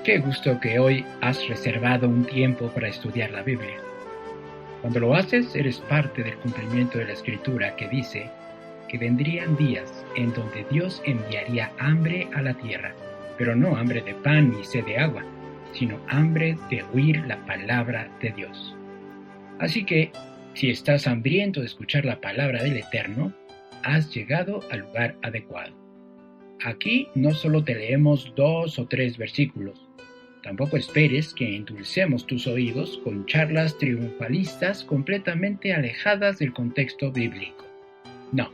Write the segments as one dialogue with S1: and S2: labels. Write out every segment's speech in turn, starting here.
S1: Qué gusto que hoy has reservado un tiempo para estudiar la Biblia. Cuando lo haces, eres parte del cumplimiento de la Escritura que dice que vendrían días en donde Dios enviaría hambre a la tierra, pero no hambre de pan ni sed de agua, sino hambre de oír la palabra de Dios. Así que, si estás hambriento de escuchar la palabra del Eterno, has llegado al lugar adecuado. Aquí no solo te leemos 2 o 3 versículos. Tampoco esperes que endulcemos tus oídos con charlas triunfalistas completamente alejadas del contexto bíblico. No,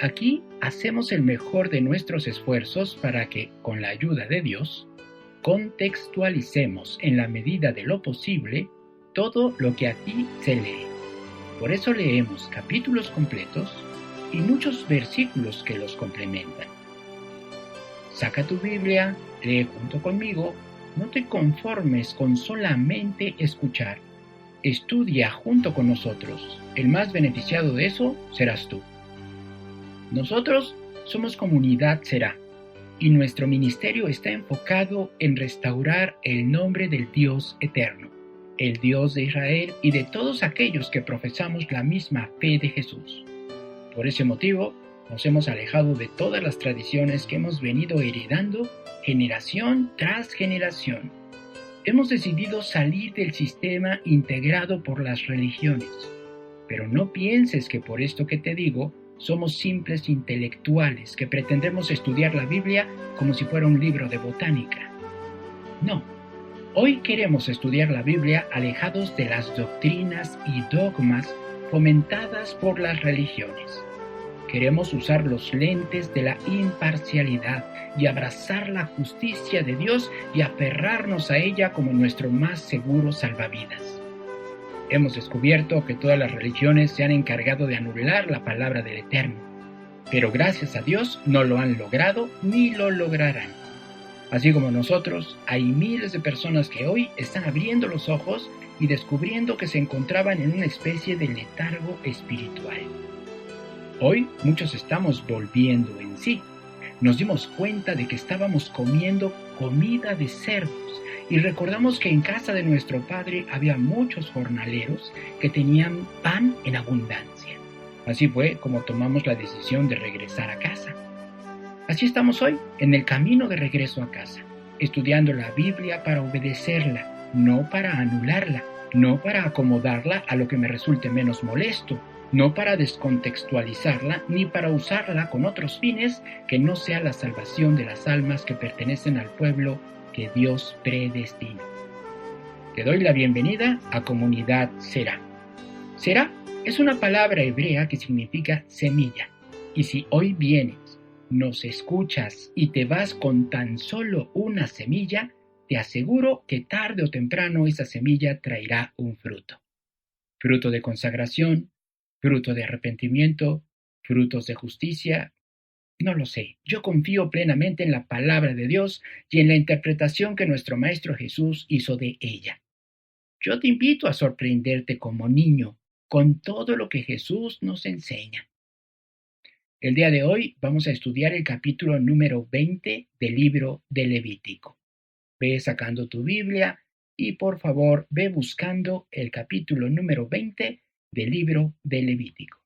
S1: aquí hacemos el mejor de nuestros esfuerzos para que, con la ayuda de Dios, contextualicemos en la medida de lo posible todo lo que aquí se lee. Por eso leemos capítulos completos y muchos versículos que los complementan. Saca tu Biblia, lee junto conmigo. No te conformes con solamente escuchar. Estudia junto con nosotros. El más beneficiado de eso serás tú. Nosotros somos Comunidad Será y nuestro ministerio está enfocado en restaurar el nombre del Dios eterno, el Dios de Israel y de todos aquellos que profesamos la misma fe de Jesús. Por ese motivo, nos hemos alejado de todas las tradiciones que hemos venido heredando generación tras generación. Hemos decidido salir del sistema integrado por las religiones. Pero no pienses que por esto que te digo, somos simples intelectuales que pretendemos estudiar la Biblia como si fuera un libro de botánica. No, hoy queremos estudiar la Biblia alejados de las doctrinas y dogmas fomentadas por las religiones. Queremos usar los lentes de la imparcialidad y abrazar la justicia de Dios y aferrarnos a ella como nuestro más seguro salvavidas. Hemos descubierto que todas las religiones se han encargado de anular la palabra del Eterno, pero gracias a Dios no lo han logrado ni lo lograrán. Así como nosotros, hay miles de personas que hoy están abriendo los ojos y descubriendo que se encontraban en una especie de letargo espiritual. Hoy muchos estamos volviendo en sí. Nos dimos cuenta de que estábamos comiendo comida de cerdos y recordamos que en casa de nuestro padre había muchos jornaleros que tenían pan en abundancia. Así fue como tomamos la decisión de regresar a casa. Así estamos hoy, en el camino de regreso a casa, estudiando la Biblia para obedecerla, no para anularla, no para acomodarla a lo que me resulte menos molesto, no para descontextualizarla ni para usarla con otros fines que no sea la salvación de las almas que pertenecen al pueblo que Dios predestina. Te doy la bienvenida a Comunidad Será. Será es una palabra hebrea que significa semilla, y si hoy vienes, nos escuchas y te vas con tan solo una semilla, te aseguro que tarde o temprano esa semilla traerá un fruto. Fruto de consagración, fruto de arrepentimiento, frutos de justicia, no lo sé. Yo confío plenamente en la palabra de Dios y en la interpretación que nuestro Maestro Jesús hizo de ella. Yo te invito a sorprenderte como niño con todo lo que Jesús nos enseña. El día de hoy vamos a estudiar el capítulo número 20 del libro de Levítico. Ve sacando tu Biblia y por favor ve buscando el capítulo número 20 del libro de Levítico.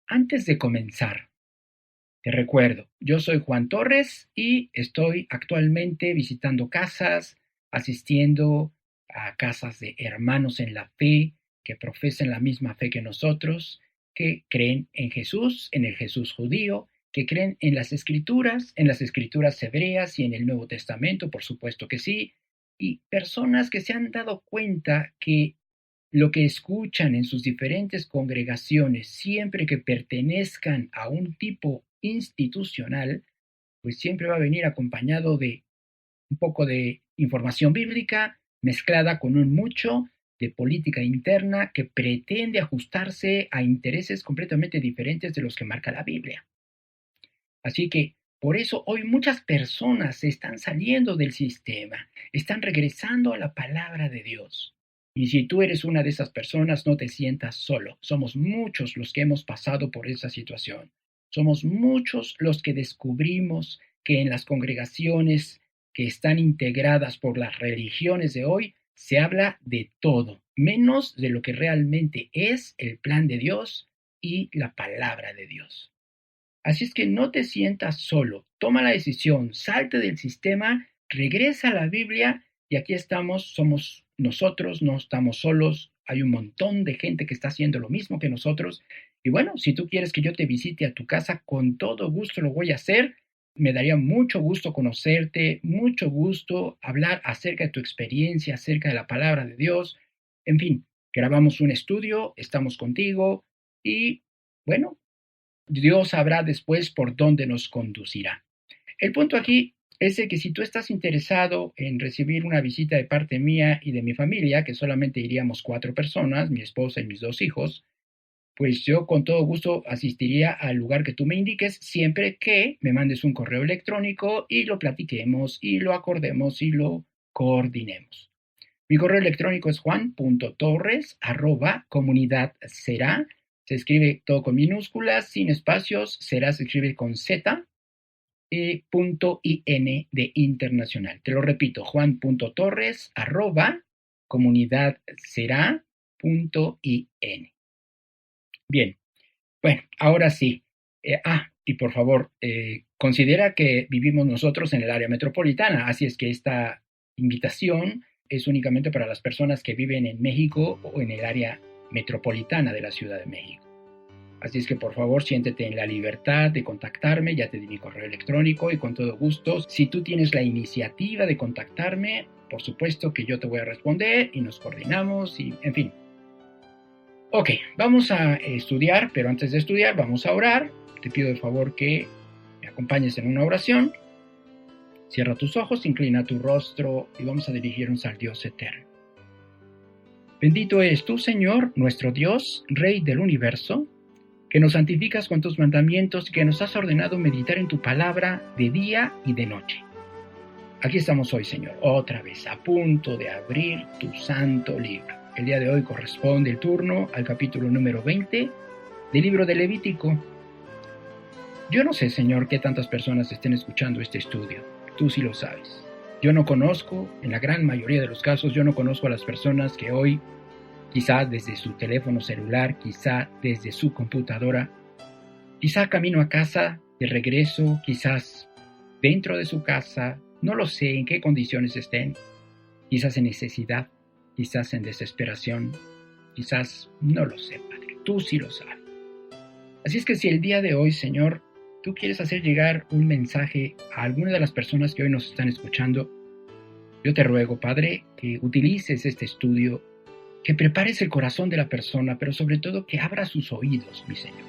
S1: Antes de comenzar, te recuerdo, yo soy Juan Torres y estoy actualmente visitando casas, asistiendo a casas de hermanos en la fe, que profesan la misma fe que nosotros, que creen en Jesús, en el Jesús judío, que creen en las escrituras hebreas y en el Nuevo Testamento, por supuesto que sí, y personas que se han dado cuenta que lo que escuchan en sus diferentes congregaciones, siempre que pertenezcan a un tipo institucional, pues siempre va a venir acompañado de un poco de información bíblica mezclada con un mucho de política interna que pretende ajustarse a intereses completamente diferentes de los que marca la Biblia. Así que por eso hoy muchas personas están saliendo del sistema, están regresando a la palabra de Dios. Y si tú eres una de esas personas, no te sientas solo. Somos muchos los que hemos pasado por esa situación. Somos muchos los que descubrimos que en las congregaciones que están integradas por las religiones de hoy, se habla de todo, menos de lo que realmente es el plan de Dios y la palabra de Dios. Así es que no te sientas solo, toma la decisión, salte del sistema, regresa a la Biblia y aquí estamos, somos nosotros, no estamos solos, hay un montón de gente que está haciendo lo mismo que nosotros. Y bueno, si tú quieres que yo te visite a tu casa, con todo gusto lo voy a hacer. Me daría mucho gusto conocerte, mucho gusto hablar acerca de tu experiencia, acerca de la palabra de Dios. En fin, grabamos un estudio, estamos contigo y bueno, Dios sabrá después por dónde nos conducirá. El punto aquí es que si tú estás interesado en recibir una visita de parte mía y de mi familia, que solamente iríamos 4 personas, mi esposa y mis 2 hijos, pues yo con todo gusto asistiría al lugar que tú me indiques, siempre que me mandes un correo electrónico y lo platiquemos y lo acordemos y lo coordinemos. Mi correo electrónico es juan.torres@comunidadserá. Se escribe todo con minúsculas, sin espacios, será se escribe con Z, .in de internacional. Te lo repito, juan.torres@comunidadserá.in. Bien, bueno, ahora sí. Y por favor, considera que vivimos nosotros en el área metropolitana, así es que esta invitación es únicamente para las personas que viven en México o en el área metropolitana de la Ciudad de México. Así es que por favor siéntete en la libertad de contactarme, ya te di mi correo electrónico y con todo gusto, si tú tienes la iniciativa de contactarme, por supuesto que yo te voy a responder y nos coordinamos y en fin. Ok, vamos a estudiar, pero antes de estudiar vamos a orar. Te pido de favor que me acompañes en una oración. Cierra tus ojos, inclina tu rostro y vamos a dirigirnos al Dios eterno. Bendito eres tú, Señor, nuestro Dios, Rey del universo, que nos santificas con tus mandamientos y que nos has ordenado meditar en tu palabra de día y de noche. Aquí estamos hoy, Señor, otra vez, a punto de abrir tu santo libro. El día de hoy corresponde el turno al capítulo número 20 del libro de Levítico. Yo no sé, Señor, qué tantas personas estén escuchando este estudio. Tú sí lo sabes. Yo no conozco, en la gran mayoría de los casos, yo no conozco a las personas que hoy, quizá desde su teléfono celular, quizá desde su computadora, quizá camino a casa, de regreso, quizás dentro de su casa, no lo sé en qué condiciones estén, quizás en necesidad, quizás en desesperación, quizás no lo sé, Padre, tú sí lo sabes. Así es que si el día de hoy, Señor, tú quieres hacer llegar un mensaje a alguna de las personas que hoy nos están escuchando, yo te ruego, Padre, que utilices este estudio, que prepares el corazón de la persona, pero sobre todo que abra sus oídos, mi Señor,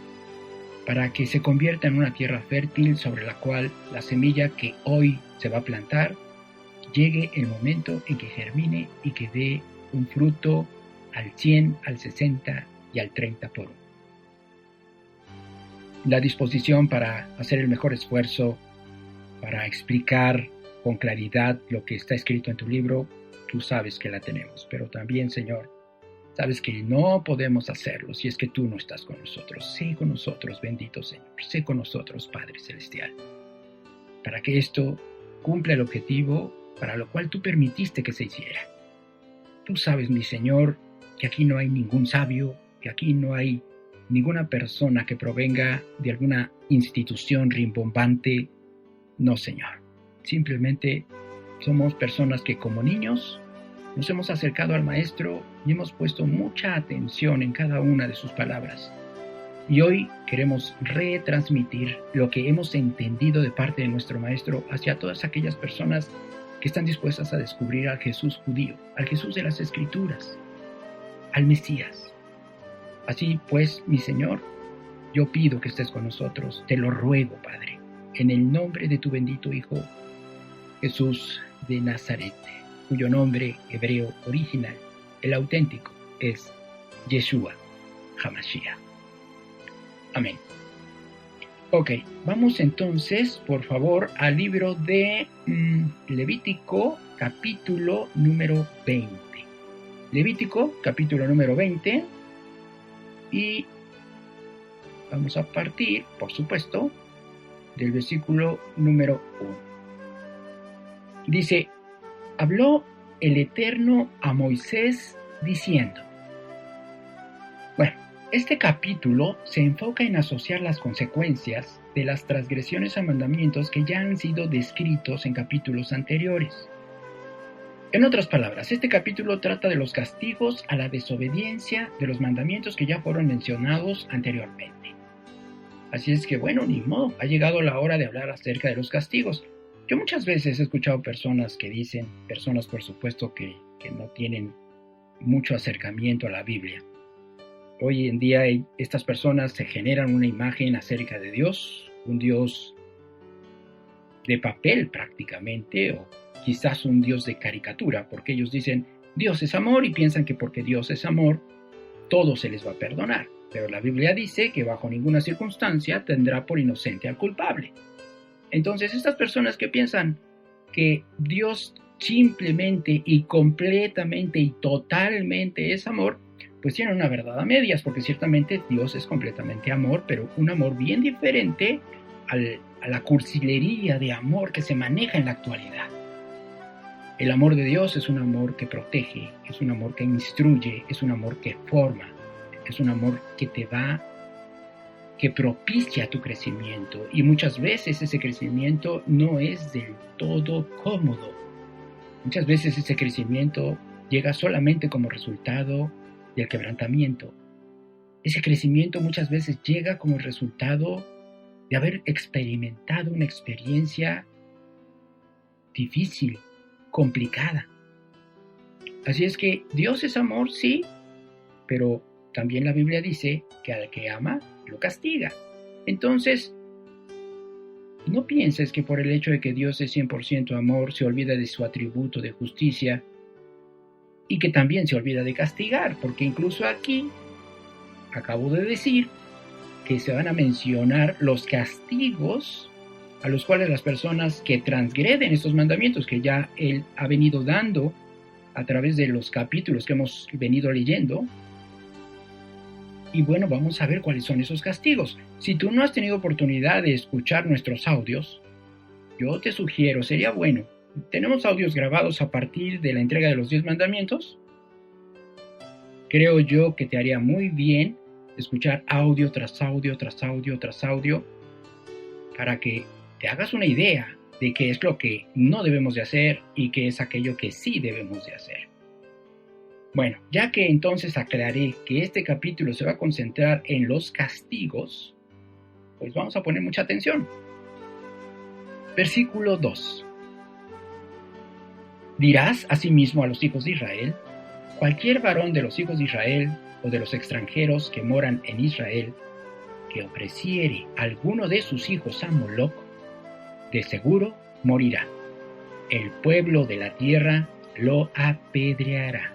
S1: para que se convierta en una tierra fértil sobre la cual la semilla que hoy se va a plantar, llegue el momento en que germine y que dé un fruto al 100, al 60 y al 30 por uno. La disposición para hacer el mejor esfuerzo, para explicar con claridad lo que está escrito en tu libro, tú sabes que la tenemos, pero también, Señor, sabes que no podemos hacerlo si es que tú no estás con nosotros. Sé con nosotros, bendito Señor, sé con nosotros, Padre Celestial, para que esto cumpla el objetivo para lo cual tú permitiste que se hiciera. Tú sabes, mi Señor, que aquí no hay ningún sabio, que aquí no hay ninguna persona que provenga de alguna institución rimbombante. No, Señor. Simplemente somos personas que como niños nos hemos acercado al Maestro y hemos puesto mucha atención en cada una de sus palabras. Y hoy queremos retransmitir lo que hemos entendido de parte de nuestro Maestro hacia todas aquellas personas que están dispuestas a descubrir al Jesús judío, al Jesús de las Escrituras, al Mesías. Así pues, mi Señor, yo pido que estés con nosotros, te lo ruego, Padre, en el nombre de tu bendito Hijo, Jesús de Nazaret, cuyo nombre hebreo original, el auténtico, es Yeshua HaMashiach. Amén. Ok, vamos entonces, por favor, al libro de Levítico, capítulo número 20. Levítico, capítulo número 20. Y vamos a partir, por supuesto, del versículo número 1. Dice, habló el Eterno a Moisés diciendo. Bueno, este capítulo se enfoca en asociar las consecuencias de las transgresiones a mandamientos que ya han sido descritos en capítulos anteriores. En otras palabras, este capítulo trata de los castigos a la desobediencia de los mandamientos que ya fueron mencionados anteriormente. Así es que, bueno, ni modo, ha llegado la hora de hablar acerca de los castigos. Yo muchas veces he escuchado personas que dicen, personas por supuesto que no tienen mucho acercamiento a la Biblia. Hoy en día estas personas se generan una imagen acerca de Dios, un Dios de papel prácticamente, o quizás un Dios de caricatura, porque ellos dicen Dios es amor y piensan que porque Dios es amor, todo se les va a perdonar. Pero la Biblia dice que bajo ninguna circunstancia tendrá por inocente al culpable. Entonces estas personas que piensan que Dios simplemente y completamente y totalmente es amor, pues tienen una verdad a medias, porque ciertamente Dios es completamente amor, pero un amor bien diferente a la cursilería de amor que se maneja en la actualidad. El amor de Dios es un amor que protege, es un amor que instruye, es un amor que forma, es un amor que te da, que propicia tu crecimiento, y muchas veces ese crecimiento no es del todo cómodo. Muchas veces ese crecimiento llega solamente como resultado del quebrantamiento. Ese crecimiento muchas veces llega como resultado de haber experimentado una experiencia difícil, complicada. Así es que Dios es amor, sí, pero también la Biblia dice que al que ama, lo castiga. Entonces, no pienses que por el hecho de que Dios es 100% amor, se olvida de su atributo de justicia y que también se olvida de castigar, porque incluso aquí acabo de decir que se van a mencionar los castigos a los cuales las personas que transgreden estos mandamientos que ya Él ha venido dando a través de los capítulos que hemos venido leyendo. Y bueno, vamos a ver cuáles son esos castigos. Si tú no has tenido oportunidad de escuchar nuestros audios, yo te sugiero, sería bueno. Tenemos audios grabados a partir de la entrega de los 10 mandamientos. Creo yo que te haría muy bien escuchar audio tras audio, tras audio, tras audio, para que te hagas una idea de qué es lo que no debemos de hacer y qué es aquello que sí debemos de hacer. Bueno, ya que entonces aclaré que este capítulo se va a concentrar en los castigos, pues vamos a poner mucha atención. Versículo 2. Dirás asimismo a los hijos de Israel, cualquier varón de los hijos de Israel o de los extranjeros que moran en Israel, que ofreciere alguno de sus hijos a Moloc, de seguro morirá. El pueblo de la tierra lo apedreará.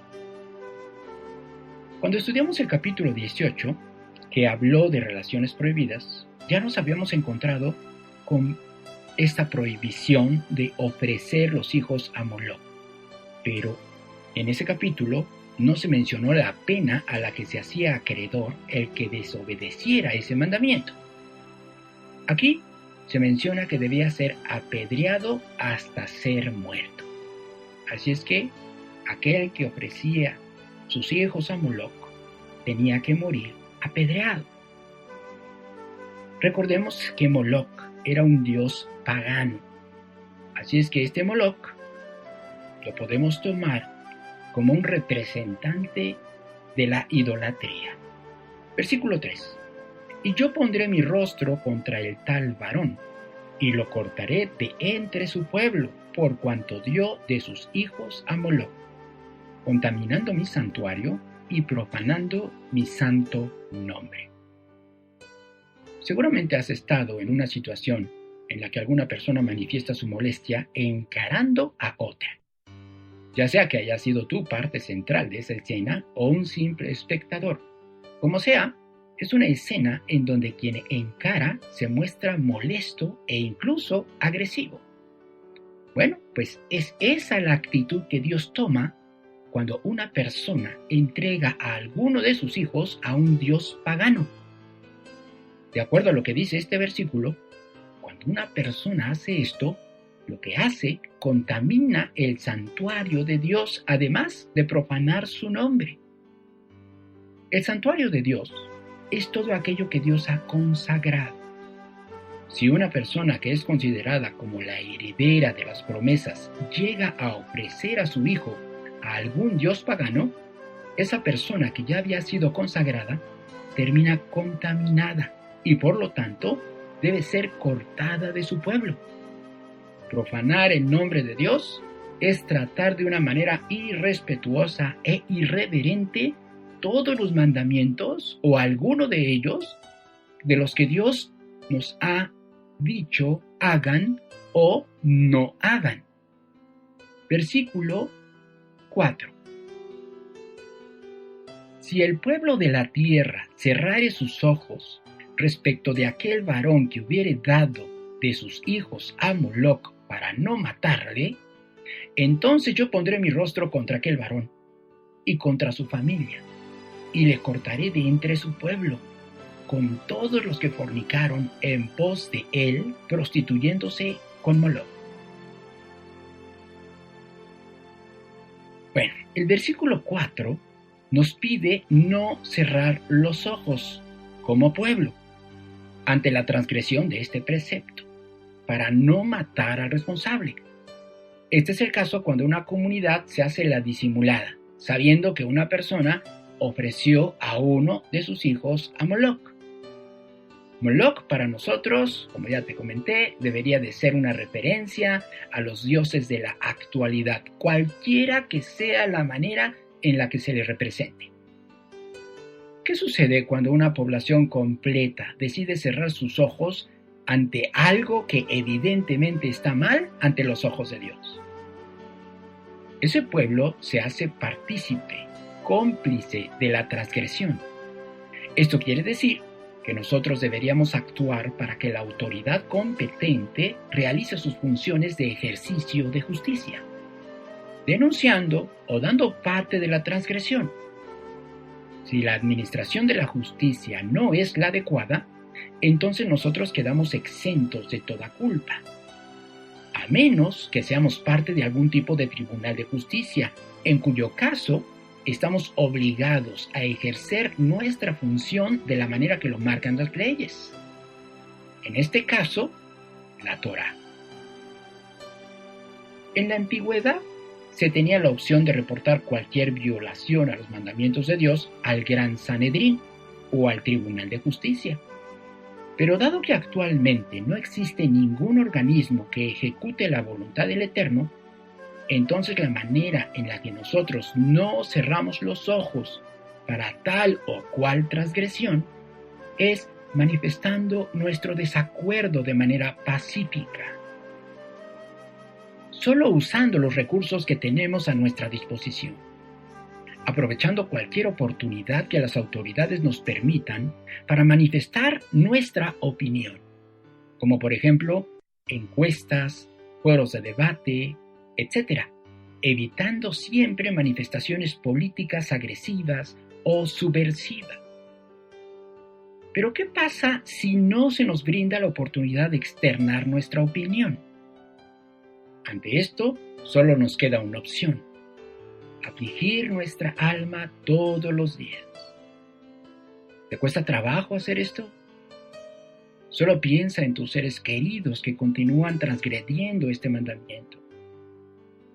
S1: Cuando estudiamos el capítulo 18, que habló de relaciones prohibidas, ya nos habíamos encontrado con esta prohibición de ofrecer los hijos a Moloc. Pero en ese capítulo no se mencionó la pena a la que se hacía acreedor el que desobedeciera ese mandamiento. Aquí se menciona que debía ser apedreado hasta ser muerto. Así es que aquel que ofrecía sus hijos a Moloc tenía que morir apedreado. Recordemos que Moloc era un dios pagano. Así es que este Moloc lo podemos tomar como un representante de la idolatría. Versículo 3. Y yo pondré mi rostro contra el tal varón, y lo cortaré de entre su pueblo, por cuanto dio de sus hijos a Moloc, contaminando mi santuario y profanando mi santo nombre. Seguramente has estado en una situación en la que alguna persona manifiesta su molestia encarando a otra. Ya sea que haya sido tú parte central de esa escena o un simple espectador. Como sea, es una escena en donde quien encara se muestra molesto e incluso agresivo. Bueno, pues es esa la actitud que Dios toma cuando una persona entrega a alguno de sus hijos a un dios pagano. De acuerdo a lo que dice este versículo, cuando una persona hace esto, lo que hace contamina el santuario de Dios, además de profanar su nombre. El santuario de Dios es todo aquello que Dios ha consagrado. Si una persona que es considerada como la heredera de las promesas llega a ofrecer a su hijo a algún dios pagano, esa persona que ya había sido consagrada termina contaminada y por lo tanto debe ser cortada de su pueblo. Profanar el nombre de Dios es tratar de una manera irrespetuosa e irreverente todos los mandamientos o alguno de ellos de los que Dios nos ha dicho hagan o no hagan. Versículo 4. Si el pueblo de la tierra cerrare sus ojos respecto de aquel varón que hubiere dado de sus hijos a Moloc para no matarle, entonces yo pondré mi rostro contra aquel varón y contra su familia, y le cortaré de entre su pueblo, con todos los que fornicaron en pos de él, prostituyéndose con Moloc. Bueno, el versículo 4 nos pide no cerrar los ojos como pueblo ante la transgresión de este precepto, para no matar al responsable. Este es el caso cuando una comunidad se hace la disimulada, sabiendo que una persona ofreció a uno de sus hijos a Moloc. Moloc para nosotros, como ya te comenté, debería de ser una referencia a los dioses de la actualidad, cualquiera que sea la manera en la que se les represente. ¿Qué sucede cuando una población completa decide cerrar sus ojos ante algo que evidentemente está mal ante los ojos de Dios? Ese pueblo se hace partícipe, cómplice de la transgresión. Esto quiere decir que nosotros deberíamos actuar para que la autoridad competente realice sus funciones de ejercicio de justicia, denunciando o dando parte de la transgresión. Si la administración de la justicia no es la adecuada, entonces nosotros quedamos exentos de toda culpa, a menos que seamos parte de algún tipo de tribunal de justicia, en cuyo caso estamos obligados a ejercer nuestra función de la manera que lo marcan las leyes. En este caso, la Torá. En la antigüedad se tenía la opción de reportar cualquier violación a los mandamientos de Dios al Gran Sanedrín o al Tribunal de Justicia. Pero dado que actualmente no existe ningún organismo que ejecute la voluntad del Eterno, entonces la manera en la que nosotros no cerramos los ojos para tal o cual transgresión es manifestando nuestro desacuerdo de manera pacífica, solo usando los recursos que tenemos a nuestra disposición, aprovechando cualquier oportunidad que las autoridades nos permitan para manifestar nuestra opinión, como por ejemplo encuestas, foros de debate, etc., evitando siempre manifestaciones políticas agresivas o subversivas. Pero ¿qué pasa si no se nos brinda la oportunidad de externar nuestra opinión? Ante esto, solo nos queda una opción: afligir nuestra alma todos los días. ¿Te cuesta trabajo hacer esto? Solo piensa en tus seres queridos que continúan transgrediendo este mandamiento.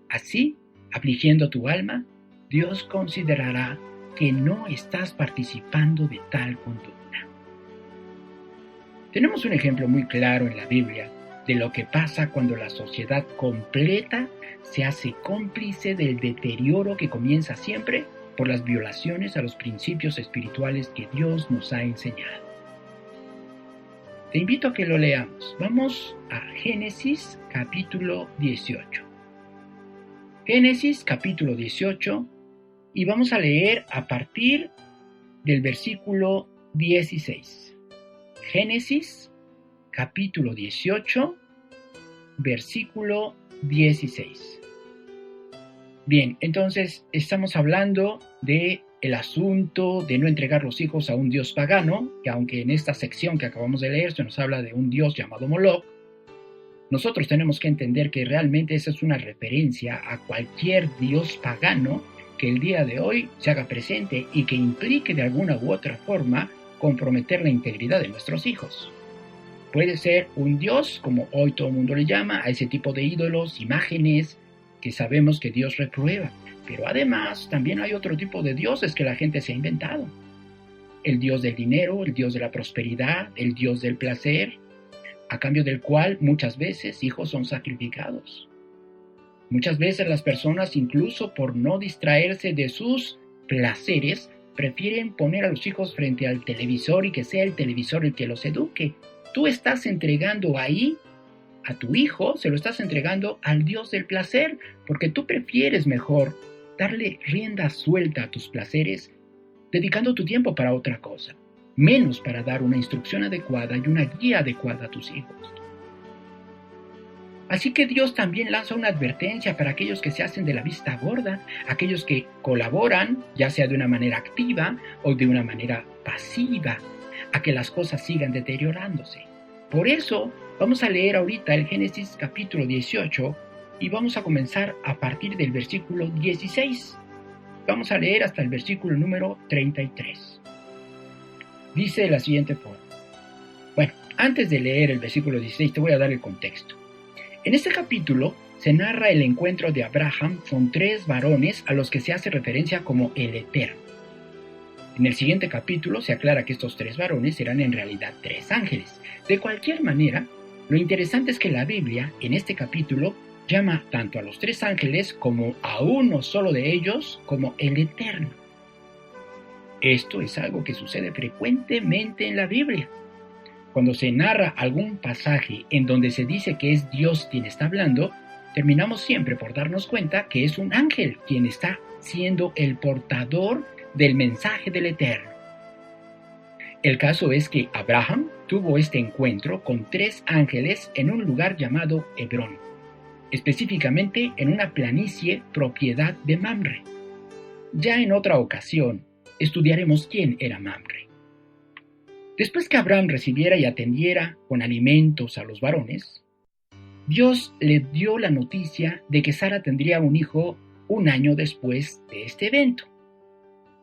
S1: Así, afligiendo tu alma, Dios considerará que no estás participando de tal conducta. Tenemos un ejemplo muy claro en la Biblia de lo que pasa cuando la sociedad completa se hace cómplice del deterioro que comienza siempre por las violaciones a los principios espirituales que Dios nos ha enseñado. Te invito a que lo leamos. Vamos a Génesis capítulo 18. Génesis capítulo 18, y vamos a leer a partir del versículo 16. Génesis capítulo 18, versículo 16. Bien, entonces estamos hablando de el asunto de no entregar los hijos a un dios pagano, que aunque en esta sección que acabamos de leer se nos habla de un dios llamado Moloc, nosotros tenemos que entender que realmente esa es una referencia a cualquier dios pagano que el día de hoy se haga presente y que implique de alguna u otra forma comprometer la integridad de nuestros hijos. Puede ser un dios, como hoy todo el mundo le llama, a ese tipo de ídolos, imágenes que sabemos que Dios reprueba. Pero además también hay otro tipo de dioses que la gente se ha inventado. El dios del dinero, el dios de la prosperidad, el dios del placer, a cambio del cual muchas veces hijos son sacrificados. Muchas veces las personas, incluso por no distraerse de sus placeres, prefieren poner a los hijos frente al televisor y que sea el televisor el que los eduque. Tú estás entregando ahí a tu hijo, se lo estás entregando al Dios del placer, porque tú prefieres mejor darle rienda suelta a tus placeres, dedicando tu tiempo para otra cosa, menos para dar una instrucción adecuada y una guía adecuada a tus hijos. Así que Dios también lanza una advertencia para aquellos que se hacen de la vista gorda, aquellos que colaboran, ya sea de una manera activa o de una manera pasiva, a que las cosas sigan deteriorándose. Por eso vamos a leer ahorita el Génesis capítulo 18 y vamos a comenzar a partir del versículo 16. Vamos a leer hasta el versículo número 33. Dice de la siguiente forma. Bueno, antes de leer el versículo 16 te voy a dar el contexto. En este capítulo se narra el encuentro de Abraham con 3 varones a los que se hace referencia como el Eterno. En el siguiente capítulo se aclara que estos 3 varones eran en realidad 3 ángeles. De cualquier manera, lo interesante es que la Biblia, en este capítulo, llama tanto a los 3 ángeles como a uno solo de ellos como el Eterno. Esto es algo que sucede frecuentemente en la Biblia. Cuando se narra algún pasaje en donde se dice que es Dios quien está hablando, terminamos siempre por darnos cuenta que es un ángel quien está siendo el portador del mensaje del Eterno. El caso es que Abraham tuvo este encuentro con 3 ángeles en un lugar llamado Hebrón, específicamente en una planicie propiedad de Mamre. Ya en otra ocasión estudiaremos quién era Mamre. Después que Abraham recibiera y atendiera con alimentos a los varones, Dios le dio la noticia de que Sara tendría un hijo 1 año después de este evento.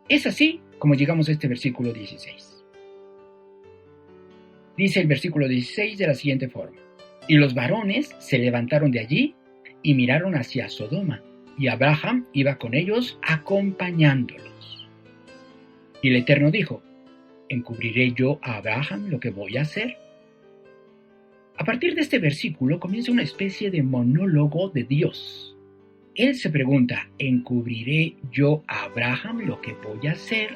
S1: Es así como llegamos a este versículo 16. Dice el versículo 16 de la siguiente forma: y los varones se levantaron de allí y miraron hacia Sodoma, y Abraham iba con ellos acompañándolos. Y el Eterno dijo: ¿encubriré yo a Abraham lo que voy a hacer? A partir de este versículo comienza una especie de monólogo de Dios. Él se pregunta: ¿encubriré yo a Abraham lo que voy a hacer?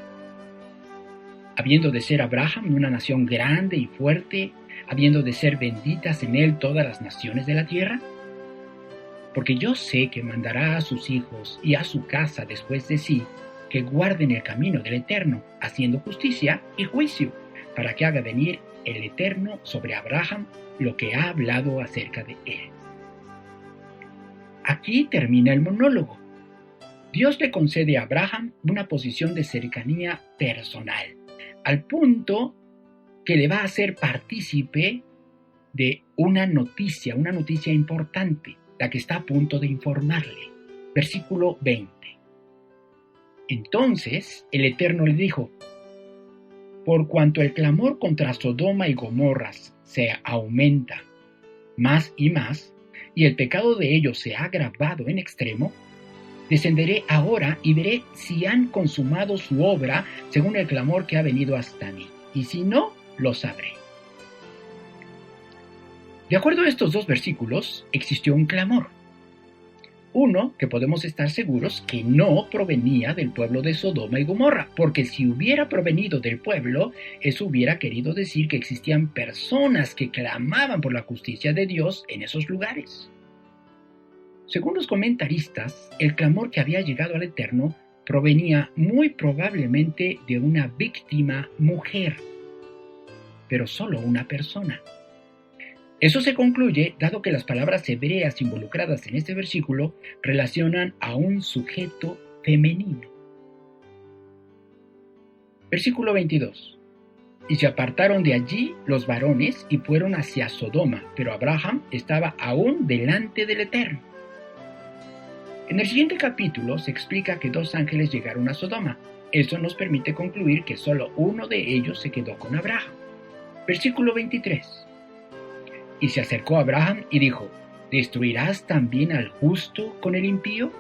S1: Habiendo de ser Abraham una nación grande y fuerte, habiendo de ser benditas en él todas las naciones de la tierra. Porque yo sé que mandará a sus hijos y a su casa después de sí, que guarden el camino del Eterno, haciendo justicia y juicio, para que haga venir el Eterno sobre Abraham lo que ha hablado acerca de él. Aquí termina el monólogo. Dios le concede a Abraham una posición de cercanía personal, al punto que le va a hacer partícipe de una noticia importante, la que está a punto de informarle. Versículo 20. Entonces el Eterno le dijo: por cuanto el clamor contra Sodoma y Gomorra se aumenta más y más, y el pecado de ellos se ha agravado en extremo, descenderé ahora y veré si han consumado su obra según el clamor que ha venido hasta mí, y si no, lo sabré. De acuerdo a estos 2 versículos, existió un clamor. Uno que podemos estar seguros que no provenía del pueblo de Sodoma y Gomorra, porque si hubiera provenido del pueblo, eso hubiera querido decir que existían personas que clamaban por la justicia de Dios en esos lugares. Según los comentaristas, el clamor que había llegado al Eterno provenía muy probablemente de una víctima mujer, pero solo una persona. Eso se concluye dado que las palabras hebreas involucradas en este versículo relacionan a un sujeto femenino. Versículo 22. Y se apartaron de allí los varones y fueron hacia Sodoma, pero Abraham estaba aún delante del Eterno. En el siguiente capítulo se explica que 2 ángeles llegaron a Sodoma. Eso nos permite concluir que solo uno de ellos se quedó con Abraham. Versículo 23. Y se acercó a Abraham y dijo: ¿destruirás también al justo con el impío?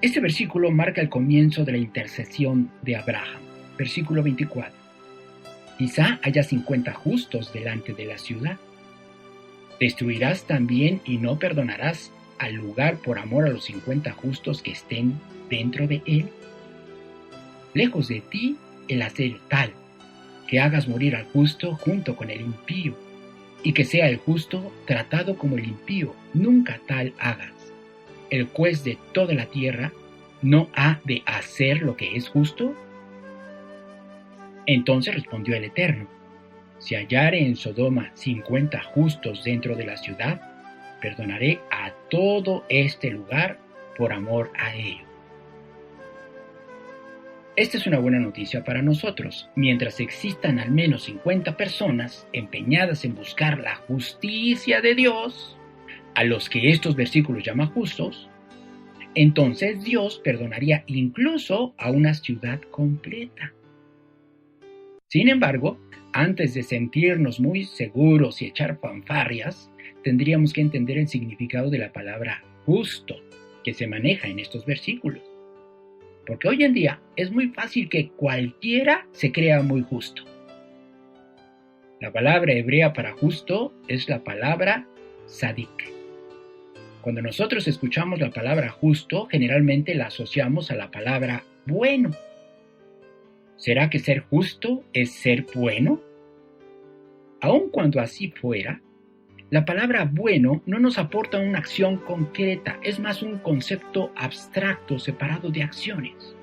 S1: Este versículo marca el comienzo de la intercesión de Abraham. Versículo 24. Quizá haya 50 justos delante de la ciudad. ¿Destruirás también y no perdonarás al lugar por amor a los 50 justos que estén dentro de él? Lejos de ti el hacer tal, que hagas morir al justo junto con el impío, y que sea el justo tratado como el impío, nunca tal hagas. ¿El juez de toda la tierra no ha de hacer lo que es justo? Entonces respondió el Eterno: si hallare en Sodoma 50 justos dentro de la ciudad, perdonaré a todo este lugar por amor a ellos. Esta es una buena noticia para nosotros. Mientras existan al menos 50 personas empeñadas en buscar la justicia de Dios, a los que estos versículos llaman justos, entonces Dios perdonaría incluso a una ciudad completa. Sin embargo, antes de sentirnos muy seguros y echar fanfarrias, tendríamos que entender el significado de la palabra justo que se maneja en estos versículos. Porque hoy en día es muy fácil que cualquiera se crea muy justo. La palabra hebrea para justo es la palabra sadik. Cuando nosotros escuchamos la palabra justo, generalmente la asociamos a la palabra bueno. ¿Será que ser justo es ser bueno? Aun cuando así fuera, la palabra bueno no nos aporta una acción concreta, es más un concepto abstracto separado de acciones.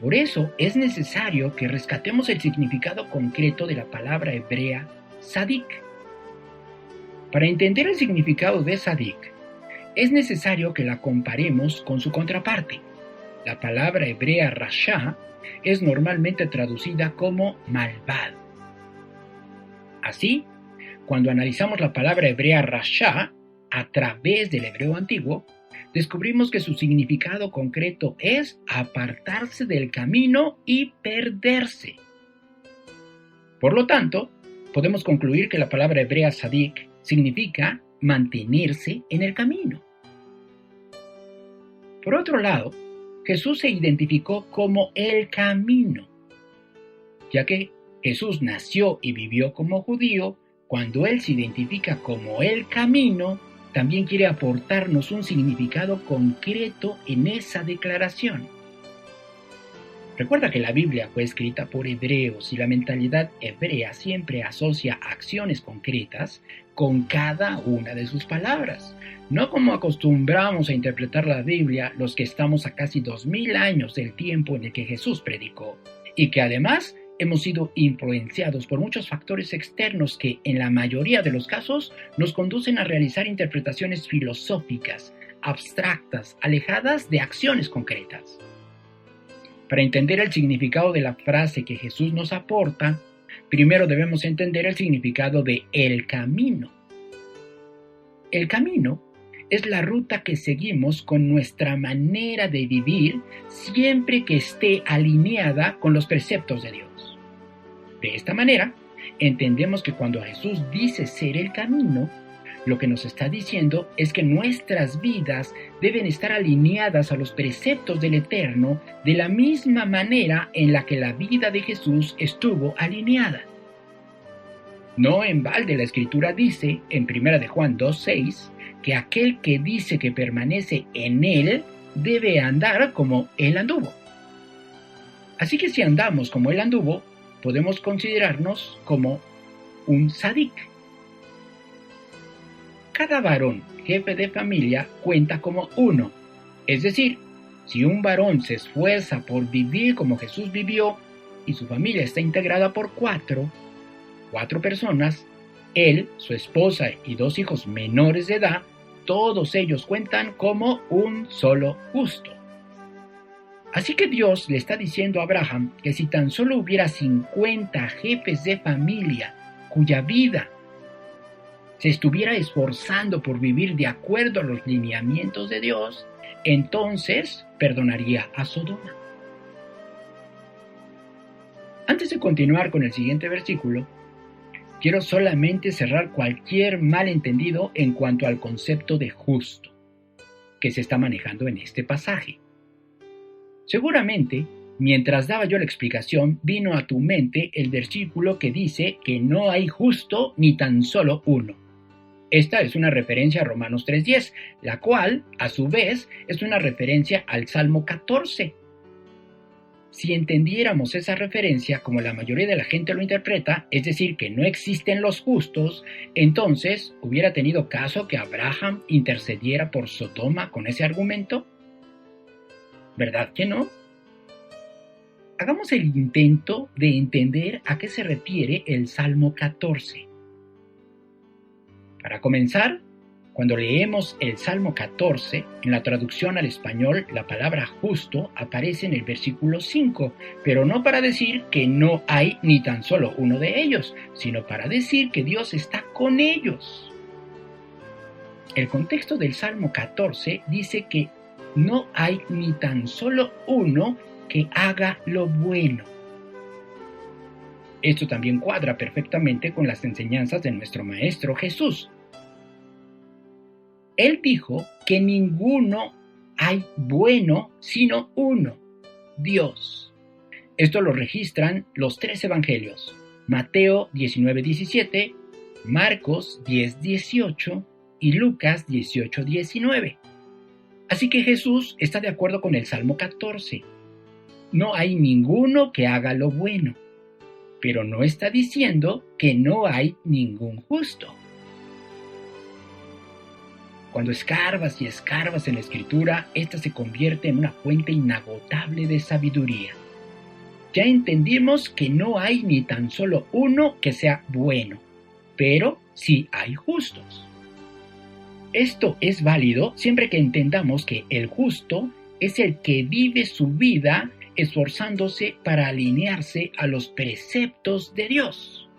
S1: Por eso es necesario que rescatemos el significado concreto de la palabra hebrea sadik. Para entender el significado de sadik, es necesario que la comparemos con su contraparte. La palabra hebrea rasha es normalmente traducida como malvado. Así, cuando analizamos la palabra hebrea rasha a través del hebreo antiguo, descubrimos que su significado concreto es apartarse del camino y perderse. Por lo tanto, podemos concluir que la palabra hebrea sadik significa mantenerse en el camino. Por otro lado, Jesús se identificó como el camino, ya que Jesús nació y vivió como judío. Cuando Él se identifica como el camino, también quiere aportarnos un significado concreto en esa declaración. Recuerda que la Biblia fue escrita por hebreos y la mentalidad hebrea siempre asocia acciones concretas con cada una de sus palabras. No como acostumbramos a interpretar la Biblia los que estamos a casi 2000 años del tiempo en el que Jesús predicó, y que además hemos sido influenciados por muchos factores externos que, en la mayoría de los casos, nos conducen a realizar interpretaciones filosóficas, abstractas, alejadas de acciones concretas. Para entender el significado de la frase que Jesús nos aporta, primero debemos entender el significado de el camino. El camino es la ruta que seguimos con nuestra manera de vivir siempre que esté alineada con los preceptos de Dios. De esta manera, entendemos que cuando Jesús dice ser el camino, lo que nos está diciendo es que nuestras vidas deben estar alineadas a los preceptos del Eterno de la misma manera en la que la vida de Jesús estuvo alineada. No en balde la Escritura dice en 1 de Juan 2:6 que aquel que dice que permanece en Él debe andar como Él anduvo. Así que si andamos como Él anduvo, podemos considerarnos como un sadik. Cada varón, jefe de familia, cuenta como uno. Es decir, si un varón se esfuerza por vivir como Jesús vivió y su familia está integrada por cuatro personas, él, su esposa y 2 hijos menores de edad, todos ellos cuentan como un solo justo. Así que Dios le está diciendo a Abraham que si tan solo hubiera 50 jefes de familia cuya vida se estuviera esforzando por vivir de acuerdo a los lineamientos de Dios, entonces perdonaría a Sodoma. Antes de continuar con el siguiente versículo, quiero solamente cerrar cualquier malentendido en cuanto al concepto de justo que se está manejando en este pasaje. Seguramente, mientras daba yo la explicación, vino a tu mente el versículo que dice que no hay justo ni tan solo uno. Esta es una referencia a Romanos 3:10, la cual, a su vez, es una referencia al Salmo 14. Si entendiéramos esa referencia como la mayoría de la gente lo interpreta, es decir, que no existen los justos, entonces, ¿hubiera tenido caso que Abraham intercediera por Sodoma con ese argumento? ¿Verdad que no? Hagamos el intento de entender a qué se refiere el Salmo 14. Para comenzar, cuando leemos el Salmo 14, en la traducción al español, la palabra justo aparece en el versículo 5, pero no para decir que no hay ni tan solo uno de ellos, sino para decir que Dios está con ellos. El contexto del Salmo 14 dice que no hay ni tan solo uno que haga lo bueno. Esto también cuadra perfectamente con las enseñanzas de nuestro Maestro Jesús. Él dijo que ninguno hay bueno sino uno, Dios. Esto lo registran los 3 evangelios, Mateo 19:17, Marcos 10:18 y Lucas 18:19. Así que Jesús está de acuerdo con el Salmo 14. No hay ninguno que haga lo bueno, pero no está diciendo que no hay ningún justo. Cuando escarbas y escarbas en la Escritura, esta se convierte en una fuente inagotable de sabiduría. Ya entendimos que no hay ni tan solo uno que sea bueno, pero sí hay justos. Esto es válido siempre que entendamos que el justo es el que vive su vida esforzándose para alinearse a los preceptos de Dios.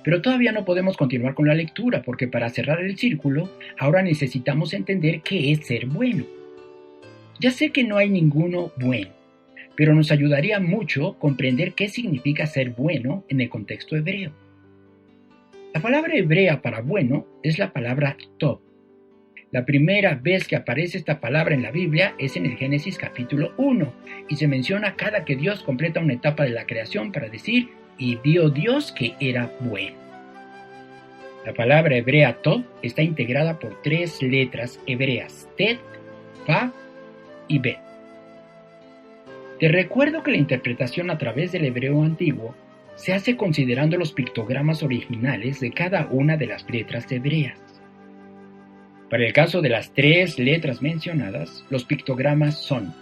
S1: Pero todavía no podemos continuar con la lectura porque para cerrar el círculo, ahora necesitamos entender qué es ser bueno. Ya sé que no hay ninguno bueno, pero nos ayudaría mucho comprender qué significa ser bueno en el contexto hebreo. La palabra hebrea para bueno es la palabra tov. La primera vez que aparece esta palabra en la Biblia es en el Génesis capítulo 1 y se menciona cada que Dios completa una etapa de la creación para decir y vio Dios que era bueno. La palabra hebrea tov está integrada por 3 letras hebreas, tet, vav y bet. Te recuerdo que la interpretación a través del hebreo antiguo se hace considerando los pictogramas originales de cada una de las letras hebreas. Para el caso de las 3 letras mencionadas, los pictogramas son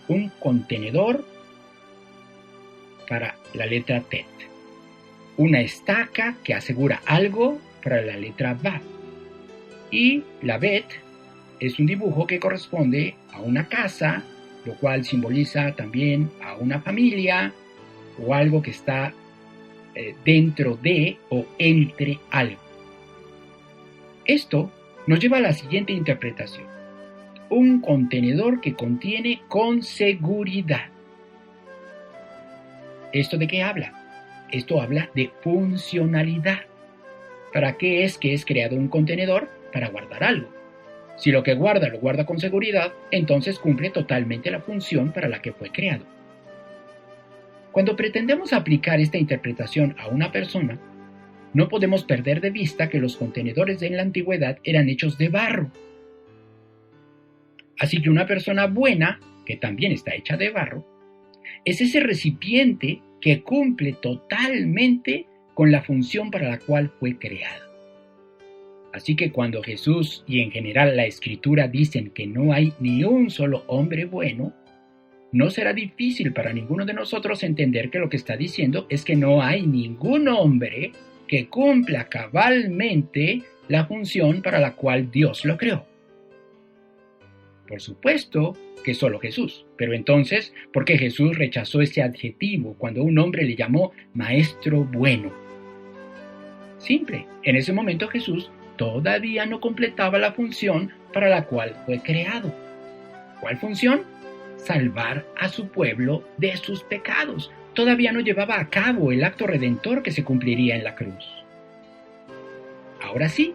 S1: un contenedor para la letra tet, una estaca que asegura algo para la letra vav, y la bet es un dibujo que corresponde a una casa, lo cual simboliza también a una familia o algo que está dentro de o entre algo. Esto nos lleva a la siguiente interpretación: un contenedor que contiene con seguridad. ¿Esto de qué habla? Esto habla de funcionalidad. ¿Para qué es que es creado un contenedor? Para guardar algo. Si lo que guarda lo guarda con seguridad, entonces cumple totalmente la función para la que fue creado. Cuando pretendemos aplicar esta interpretación a una persona, no podemos perder de vista que los contenedores en la antigüedad eran hechos de barro. Así que una persona buena, que también está hecha de barro, es ese recipiente que cumple totalmente con la función para la cual fue creado. Así que cuando Jesús y en general la Escritura dicen que no hay ni un solo hombre bueno, no será difícil para ninguno de nosotros entender que lo que está diciendo es que no hay ningún hombre que cumpla cabalmente la función para la cual Dios lo creó. Por supuesto que solo Jesús. Pero entonces, ¿por qué Jesús rechazó ese adjetivo cuando un hombre le llamó maestro bueno? Simple, en ese momento Jesús todavía no completaba la función para la cual fue creado. ¿Cuál función? Salvar a su pueblo de sus pecados. Todavía no llevaba a cabo el acto redentor que se cumpliría en la cruz. Ahora sí,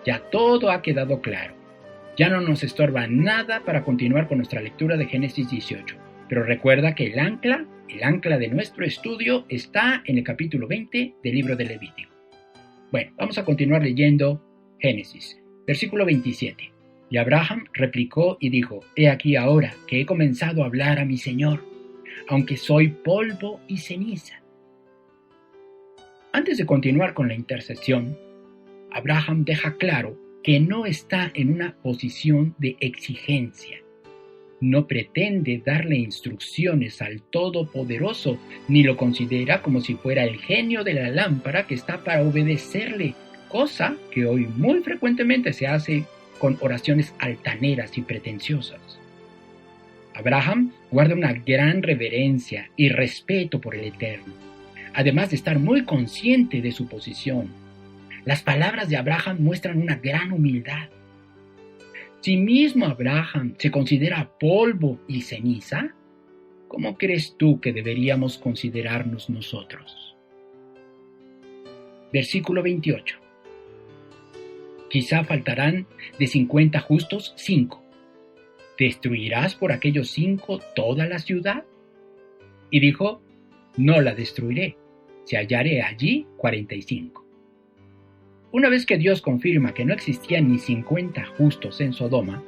S1: ya todo ha quedado claro. Ya no nos estorba nada para continuar con nuestra lectura de Génesis 18. Pero recuerda que el ancla de nuestro estudio está en el capítulo 20 del libro de Levítico. Bueno, vamos a continuar leyendo Génesis, versículo 27. Y Abraham replicó y dijo: He aquí ahora que he comenzado a hablar a mi Señor, aunque soy polvo y ceniza. Antes de continuar con la intercesión, Abraham deja claro que no está en una posición de exigencia. No pretende darle instrucciones al Todopoderoso, ni lo considera como si fuera el genio de la lámpara que está para obedecerle, cosa que hoy muy frecuentemente se hace con oraciones altaneras y pretenciosas. Abraham guarda una gran reverencia y respeto por el Eterno, además de estar muy consciente de su posición. Las palabras de Abraham muestran una gran humildad. Si mismo Abraham se considera polvo y ceniza, ¿cómo crees tú que deberíamos considerarnos nosotros? Versículo 28. Quizá faltarán de 50 justos 5. ¿Destruirás por aquellos 5 toda la ciudad? Y dijo: No la destruiré, se hallaré allí 45. Una vez que Dios confirma que no existían ni 50 justos en Sodoma,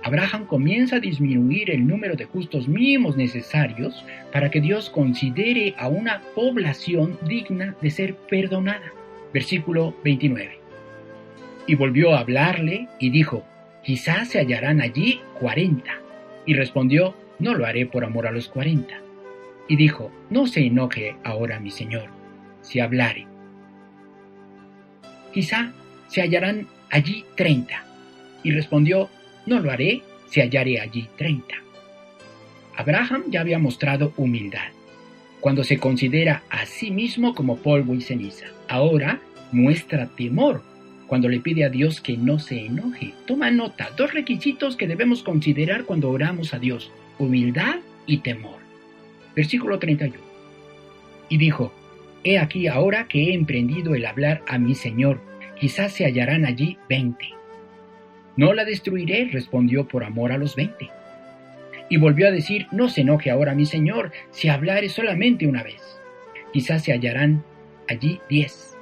S1: Abraham comienza a disminuir el número de justos mínimos necesarios para que Dios considere a una población digna de ser perdonada. Versículo 29. Y volvió a hablarle y dijo: Quizás se hallarán allí 40. Y respondió: No lo haré por amor a los 40. Y dijo: No se enoje ahora mi señor, si hablare. Quizá se hallarán allí 30. Y respondió: No lo haré, se hallaré allí 30. Abraham ya había mostrado humildad, cuando se considera a sí mismo como polvo y ceniza. Ahora muestra temor, cuando le pide a Dios que no se enoje. Toma nota, 2 requisitos que debemos considerar cuando oramos a Dios: humildad y temor. Versículo 31. Y dijo: He aquí ahora que he emprendido el hablar a mi Señor, quizás se hallarán allí 20. No la destruiré, respondió, por amor a los 20. Y volvió a decir: No se enoje ahora mi Señor, si hablare solamente una vez. Quizás se hallarán allí 10.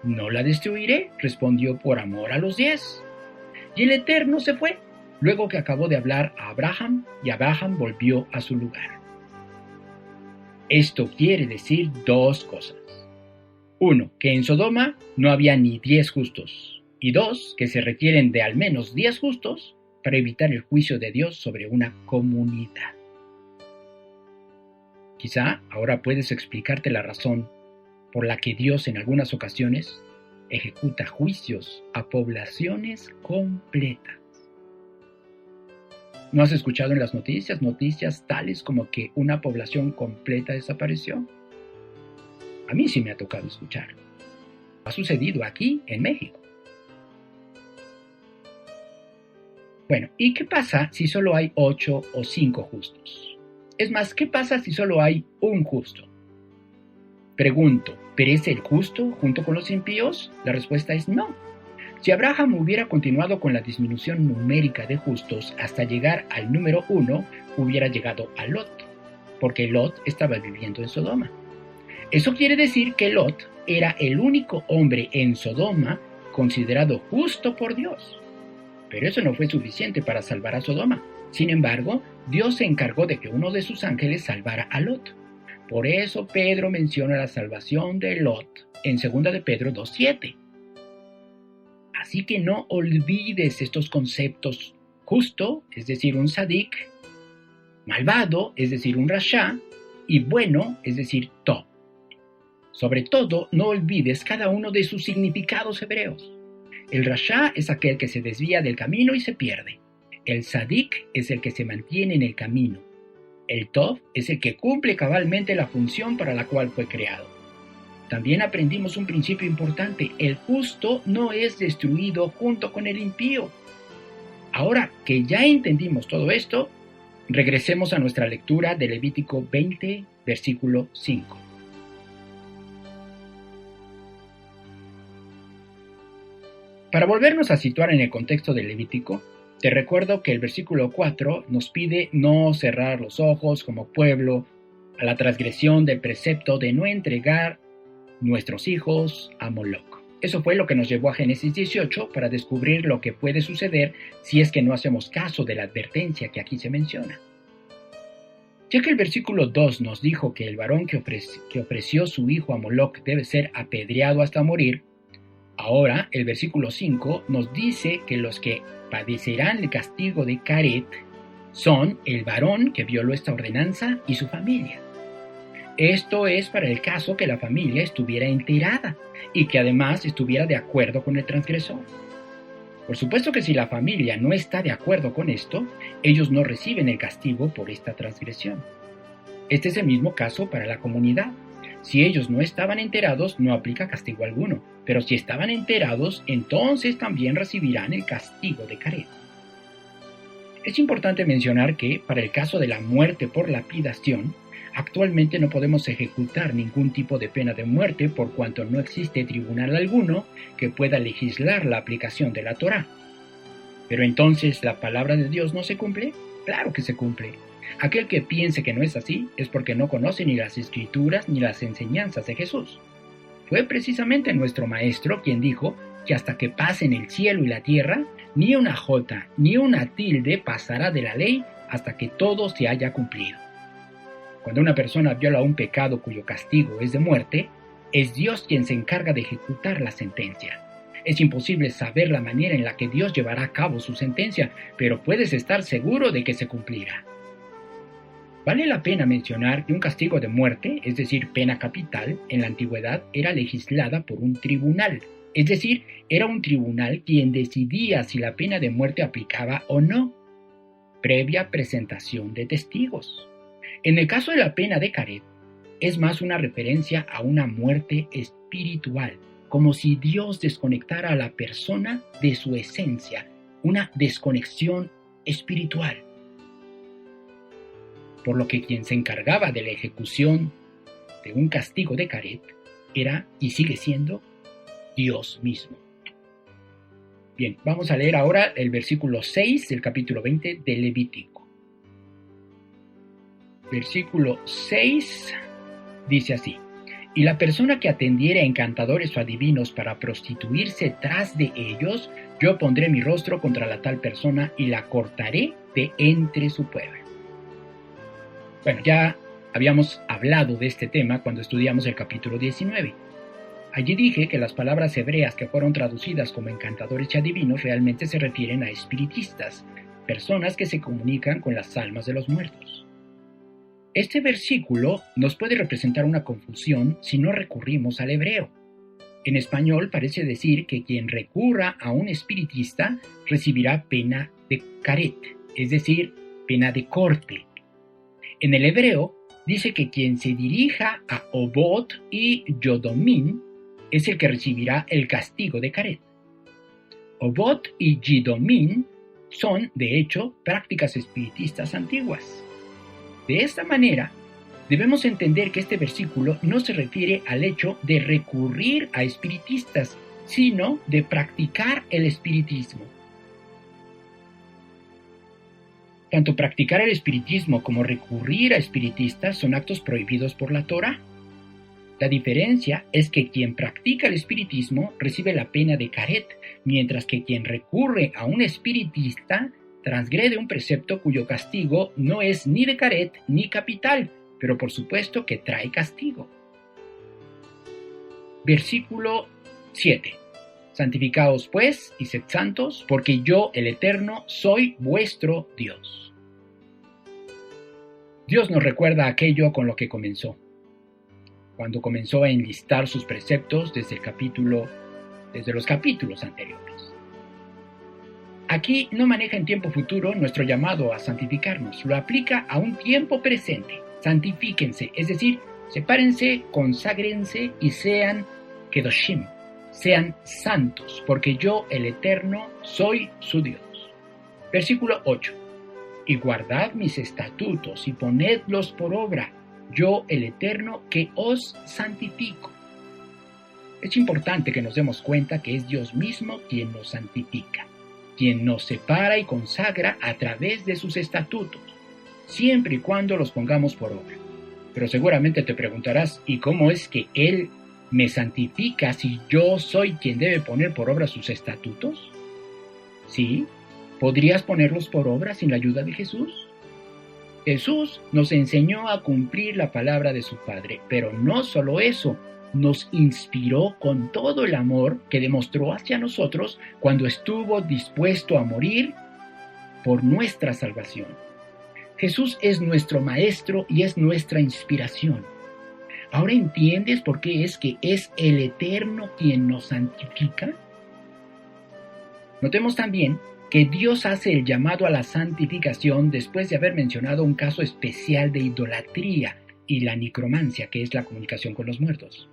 S1: No la destruiré, respondió, por amor a los 10. Y el Eterno se fue, luego que acabó de hablar a Abraham, y Abraham volvió a su lugar. Esto quiere decir 2 cosas. 1, que en Sodoma no había ni 10 justos. Y 2, que se requieren de al menos 10 justos para evitar el juicio de Dios sobre una comunidad. Quizá ahora puedes explicarte la razón por la que Dios en algunas ocasiones ejecuta juicios a poblaciones completas. ¿No has escuchado en las noticias tales como que una población completa desapareció? A mí sí me ha tocado escucharlo. Ha sucedido aquí en México. Bueno, ¿y qué pasa si solo hay 8 o 5 justos? Es más, ¿qué pasa si solo hay un justo? Pregunto, ¿perece el justo junto con los impíos? La respuesta es no. Si Abraham hubiera continuado con la disminución numérica de justos hasta llegar al número 1, hubiera llegado a Lot, porque Lot estaba viviendo en Sodoma. Eso quiere decir que Lot era el único hombre en Sodoma considerado justo por Dios. Pero eso no fue suficiente para salvar a Sodoma. Sin embargo, Dios se encargó de que uno de sus ángeles salvara a Lot. Por eso Pedro menciona la salvación de Lot en 2 de Pedro 2:7. Así que no olvides estos conceptos: justo, es decir, un sadik; malvado, es decir, un rasha; y bueno, es decir, top. Sobre todo, no olvides cada uno de sus significados hebreos. El rasha es aquel que se desvía del camino y se pierde. El Sadik es el que se mantiene en el camino. El Tov es el que cumple cabalmente la función para la cual fue creado. También aprendimos un principio importante: el justo no es destruido junto con el impío. Ahora que ya entendimos todo esto, regresemos a nuestra lectura de Levítico 20, versículo 5. Para volvernos a situar en el contexto del Levítico, te recuerdo que el versículo 4 nos pide no cerrar los ojos como pueblo a la transgresión del precepto de no entregar nuestros hijos a Moloc. Eso fue lo que nos llevó a Génesis 18 para descubrir lo que puede suceder si es que no hacemos caso de la advertencia que aquí se menciona. Ya que el versículo 2 nos dijo que el varón que ofreció su hijo a Moloc debe ser apedreado hasta morir, ahora el versículo 5 nos dice que los que padecerán el castigo de Caret son el varón que violó esta ordenanza y su familia. Esto es para el caso que la familia estuviera enterada y que además estuviera de acuerdo con el transgresor. Por supuesto que si la familia no está de acuerdo con esto, ellos no reciben el castigo por esta transgresión. Este es el mismo caso para la comunidad. Si ellos no estaban enterados, no aplica castigo alguno, pero si estaban enterados, entonces también recibirán el castigo de Caret. Es importante mencionar que, para el caso de la muerte por lapidación, actualmente no podemos ejecutar ningún tipo de pena de muerte por cuanto no existe tribunal alguno que pueda legislar la aplicación de la Torá. ¿Pero entonces la palabra de Dios no se cumple? Claro que se cumple. Aquel que piense que no es así es porque no conoce ni las Escrituras ni las enseñanzas de Jesús. Fue precisamente nuestro Maestro quien dijo que hasta que pasen el cielo y la tierra, ni una jota ni una tilde pasará de la ley hasta que todo se haya cumplido. Cuando una persona viola un pecado cuyo castigo es de muerte, es Dios quien se encarga de ejecutar la sentencia. Es imposible saber la manera en la que Dios llevará a cabo su sentencia, pero puedes estar seguro de que se cumplirá. Vale la pena mencionar que un castigo de muerte, es decir, pena capital, en la antigüedad era legislada por un tribunal, es decir, era un tribunal quien decidía si la pena de muerte aplicaba o no, previa presentación de testigos. En el caso de la pena de Caret, es más una referencia a una muerte espiritual, como si Dios desconectara a la persona de su esencia, una desconexión espiritual. Por lo que quien se encargaba de la ejecución de un castigo de Caret era y sigue siendo Dios mismo. Bien, vamos a leer ahora el versículo 6 del capítulo 20 de Levítico. Versículo 6 dice así: y la persona que atendiere a encantadores o adivinos para prostituirse tras de ellos, yo pondré mi rostro contra la tal persona y la cortaré de entre su pueblo. Bueno, ya habíamos hablado de este tema cuando estudiamos el capítulo 19. Allí dije que las palabras hebreas que fueron traducidas como encantadores y adivinos realmente se refieren a espiritistas, personas que se comunican con las almas de los muertos. Este versículo nos puede representar una confusión si no recurrimos al hebreo. En español parece decir que quien recurra a un espiritista recibirá pena de caret, es decir, pena de corte. En el hebreo dice que quien se dirija a Obot y Yodomín es el que recibirá el castigo de caret. Obot y Yodomín son, de hecho, prácticas espiritistas antiguas. De esta manera, debemos entender que este versículo no se refiere al hecho de recurrir a espiritistas, sino de practicar el espiritismo. Tanto practicar el espiritismo como recurrir a espiritistas son actos prohibidos por la Torá. La diferencia es que quien practica el espiritismo recibe la pena de caret, mientras que quien recurre a un espiritista transgrede un precepto cuyo castigo no es ni de caret ni capital, pero por supuesto que trae castigo. Versículo 7. Santificaos pues y sed santos, porque yo, el Eterno, soy vuestro Dios. Dios nos recuerda aquello con lo que comenzó, cuando comenzó a enlistar sus preceptos desde los capítulos anteriores. Aquí no maneja en tiempo futuro nuestro llamado a santificarnos, lo aplica a un tiempo presente. Santifíquense, es decir, sepárense, conságrense y sean kedoshim, sean santos, porque yo, el Eterno, soy su Dios. Versículo 8. Y guardad mis estatutos y ponedlos por obra, yo, el Eterno, que os santifico. Es importante que nos demos cuenta que es Dios mismo quien nos santifica, quien nos separa y consagra a través de sus estatutos, siempre y cuando los pongamos por obra. Pero seguramente te preguntarás, ¿y cómo es que Él me santifica si yo soy quien debe poner por obra sus estatutos? ¿Sí? ¿Podrías ponerlos por obra sin la ayuda de Jesús? Jesús nos enseñó a cumplir la palabra de su Padre, pero no solo eso, nos inspiró con todo el amor que demostró hacia nosotros cuando estuvo dispuesto a morir por nuestra salvación. Jesús es nuestro Maestro y es nuestra inspiración. ¿Ahora entiendes por qué es que es el Eterno quien nos santifica? Notemos también que Dios hace el llamado a la santificación después de haber mencionado un caso especial de idolatría y la necromancia, que es la comunicación con los muertos.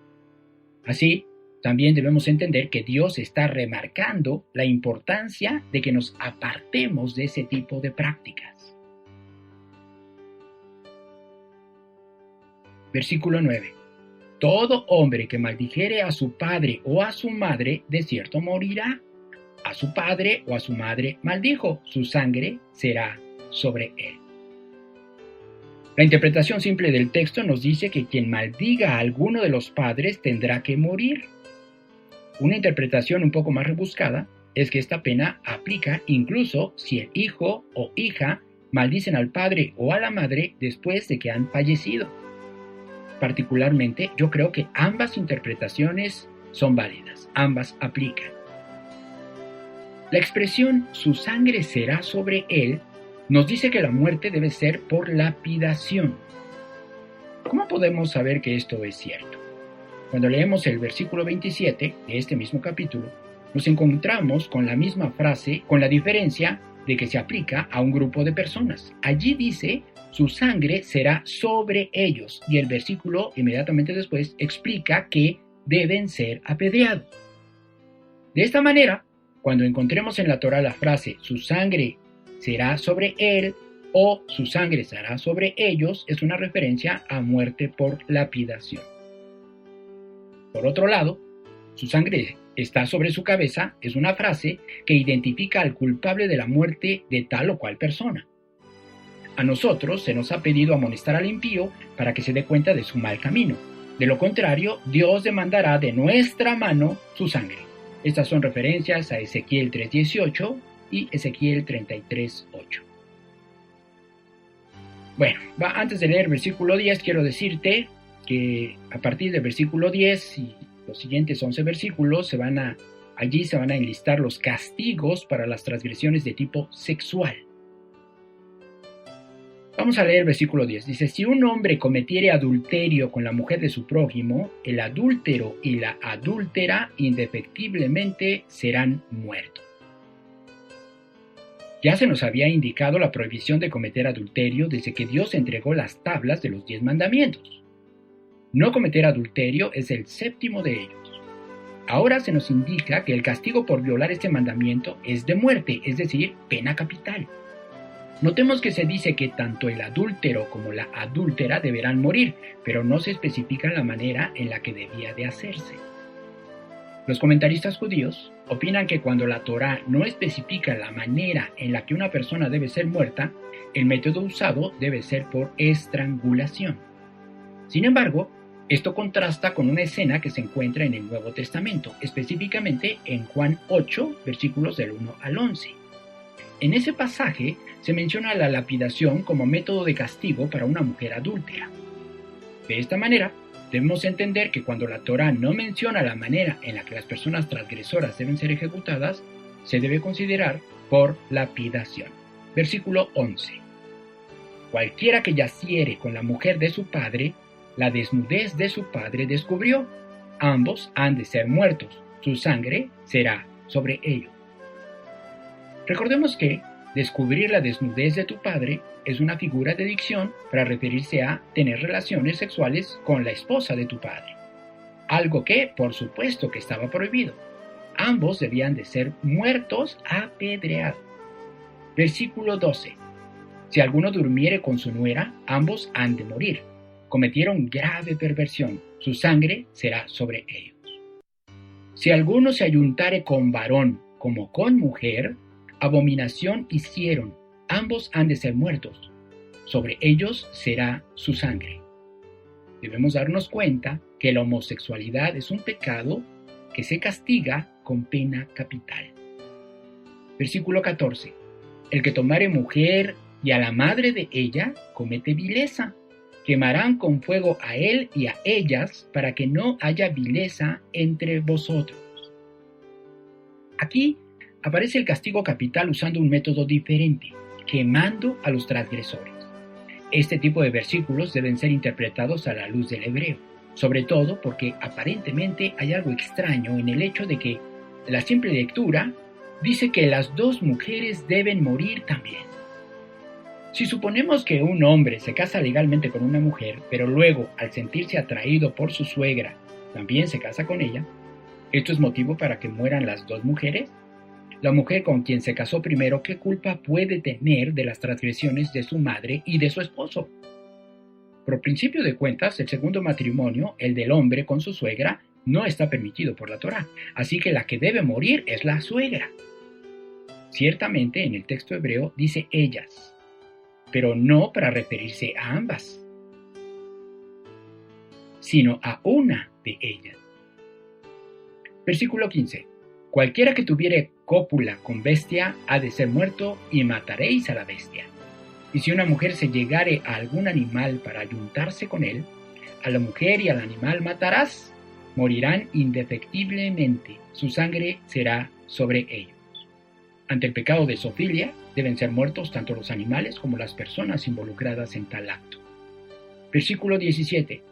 S1: Así, también debemos entender que Dios está remarcando la importancia de que nos apartemos de ese tipo de prácticas. Versículo 9. Todo hombre que maldijere a su padre o a su madre, de cierto morirá. A su padre o a su madre maldijo, su sangre será sobre él. La interpretación simple del texto nos dice que quien maldiga a alguno de los padres tendrá que morir. Una interpretación un poco más rebuscada es que esta pena aplica incluso si el hijo o hija maldicen al padre o a la madre después de que han fallecido. Particularmente, yo creo que ambas interpretaciones son válidas, ambas aplican. La expresión "su sangre será sobre él" nos dice que la muerte debe ser por lapidación. ¿Cómo podemos saber que esto es cierto? Cuando leemos el versículo 27 de este mismo capítulo, nos encontramos con la misma frase, con la diferencia de que se aplica a un grupo de personas. Allí dice, su sangre será sobre ellos, y el versículo inmediatamente después explica que deben ser apedreados. De esta manera, cuando encontremos en la Torá la frase, su sangre será sobre él o su sangre será sobre ellos, es una referencia a muerte por lapidación. Por otro lado, su sangre está sobre su cabeza es una frase que identifica al culpable de la muerte de tal o cual persona. A nosotros se nos ha pedido amonestar al impío para que se dé cuenta de su mal camino. De lo contrario, Dios demandará de nuestra mano su sangre. Estas son referencias a Ezequiel 3:18 y Ezequiel 33:8. Bueno, antes de leer el versículo 10, quiero decirte que a partir del versículo 10 y los siguientes 11 versículos allí se van a enlistar los castigos para las transgresiones de tipo sexual. Vamos a leer el versículo 10. Dice, si un hombre cometiere adulterio con la mujer de su prójimo, el adúltero y la adúltera indefectiblemente serán muertos. Ya se nos había indicado la prohibición de cometer adulterio desde que Dios entregó las tablas de los 10 mandamientos. No cometer adulterio es el séptimo de ellos. Ahora se nos indica que el castigo por violar este mandamiento es de muerte, es decir, pena capital. Notemos que se dice que tanto el adúltero como la adúltera deberán morir, pero no se especifica la manera en la que debía de hacerse. Los comentaristas judíos opinan que cuando la Torá no especifica la manera en la que una persona debe ser muerta, el método usado debe ser por estrangulación. Sin embargo, esto contrasta con una escena que se encuentra en el Nuevo Testamento, específicamente en Juan 8, versículos del 1 al 11. En ese pasaje se menciona la lapidación como método de castigo para una mujer adúltera. De esta manera, debemos entender que cuando la Torá no menciona la manera en la que las personas transgresoras deben ser ejecutadas, se debe considerar por lapidación. Versículo 11. Cualquiera que yaciere con la mujer de su padre, la desnudez de su padre descubrió. Ambos han de ser muertos, su sangre será sobre ellos. Recordemos que descubrir la desnudez de tu padre es una figura de dicción para referirse a tener relaciones sexuales con la esposa de tu padre, algo que, por supuesto, que estaba prohibido. Ambos debían de ser muertos apedreados. Versículo 12. Si alguno durmiere con su nuera, ambos han de morir. Cometieron grave perversión, su sangre será sobre ellos. Si alguno se ayuntare con varón como con mujer, abominación hicieron, ambos han de ser muertos, sobre ellos será su sangre. Debemos darnos cuenta que la homosexualidad es un pecado que se castiga con pena capital. Versículo 14. El que tomare mujer y a la madre de ella comete vileza. Quemarán con fuego a él y a ellas para que no haya vileza entre vosotros. Aquí aparece el castigo capital usando un método diferente, quemando a los transgresores. Este tipo de versículos deben ser interpretados a la luz del hebreo, sobre todo porque aparentemente hay algo extraño en el hecho de que la simple lectura dice que las dos mujeres deben morir también. Si suponemos que un hombre se casa legalmente con una mujer, pero luego, al sentirse atraído por su suegra, también se casa con ella, ¿esto es motivo para que mueran las dos mujeres? La mujer con quien se casó primero, ¿qué culpa puede tener de las transgresiones de su madre y de su esposo? Por principio de cuentas, el segundo matrimonio, el del hombre con su suegra, no está permitido por la Torá, así que la que debe morir es la suegra. Ciertamente en el texto hebreo dice ellas, pero no para referirse a ambas, sino a una de ellas. Versículo 15. Cualquiera que tuviere cópula con bestia ha de ser muerto y mataréis a la bestia. Y si una mujer se llegare a algún animal para ayuntarse con él, a la mujer y al animal matarás, morirán indefectiblemente, su sangre será sobre ellos. Ante el pecado de zoofilia, deben ser muertos tanto los animales como las personas involucradas en tal acto. Versículo 17.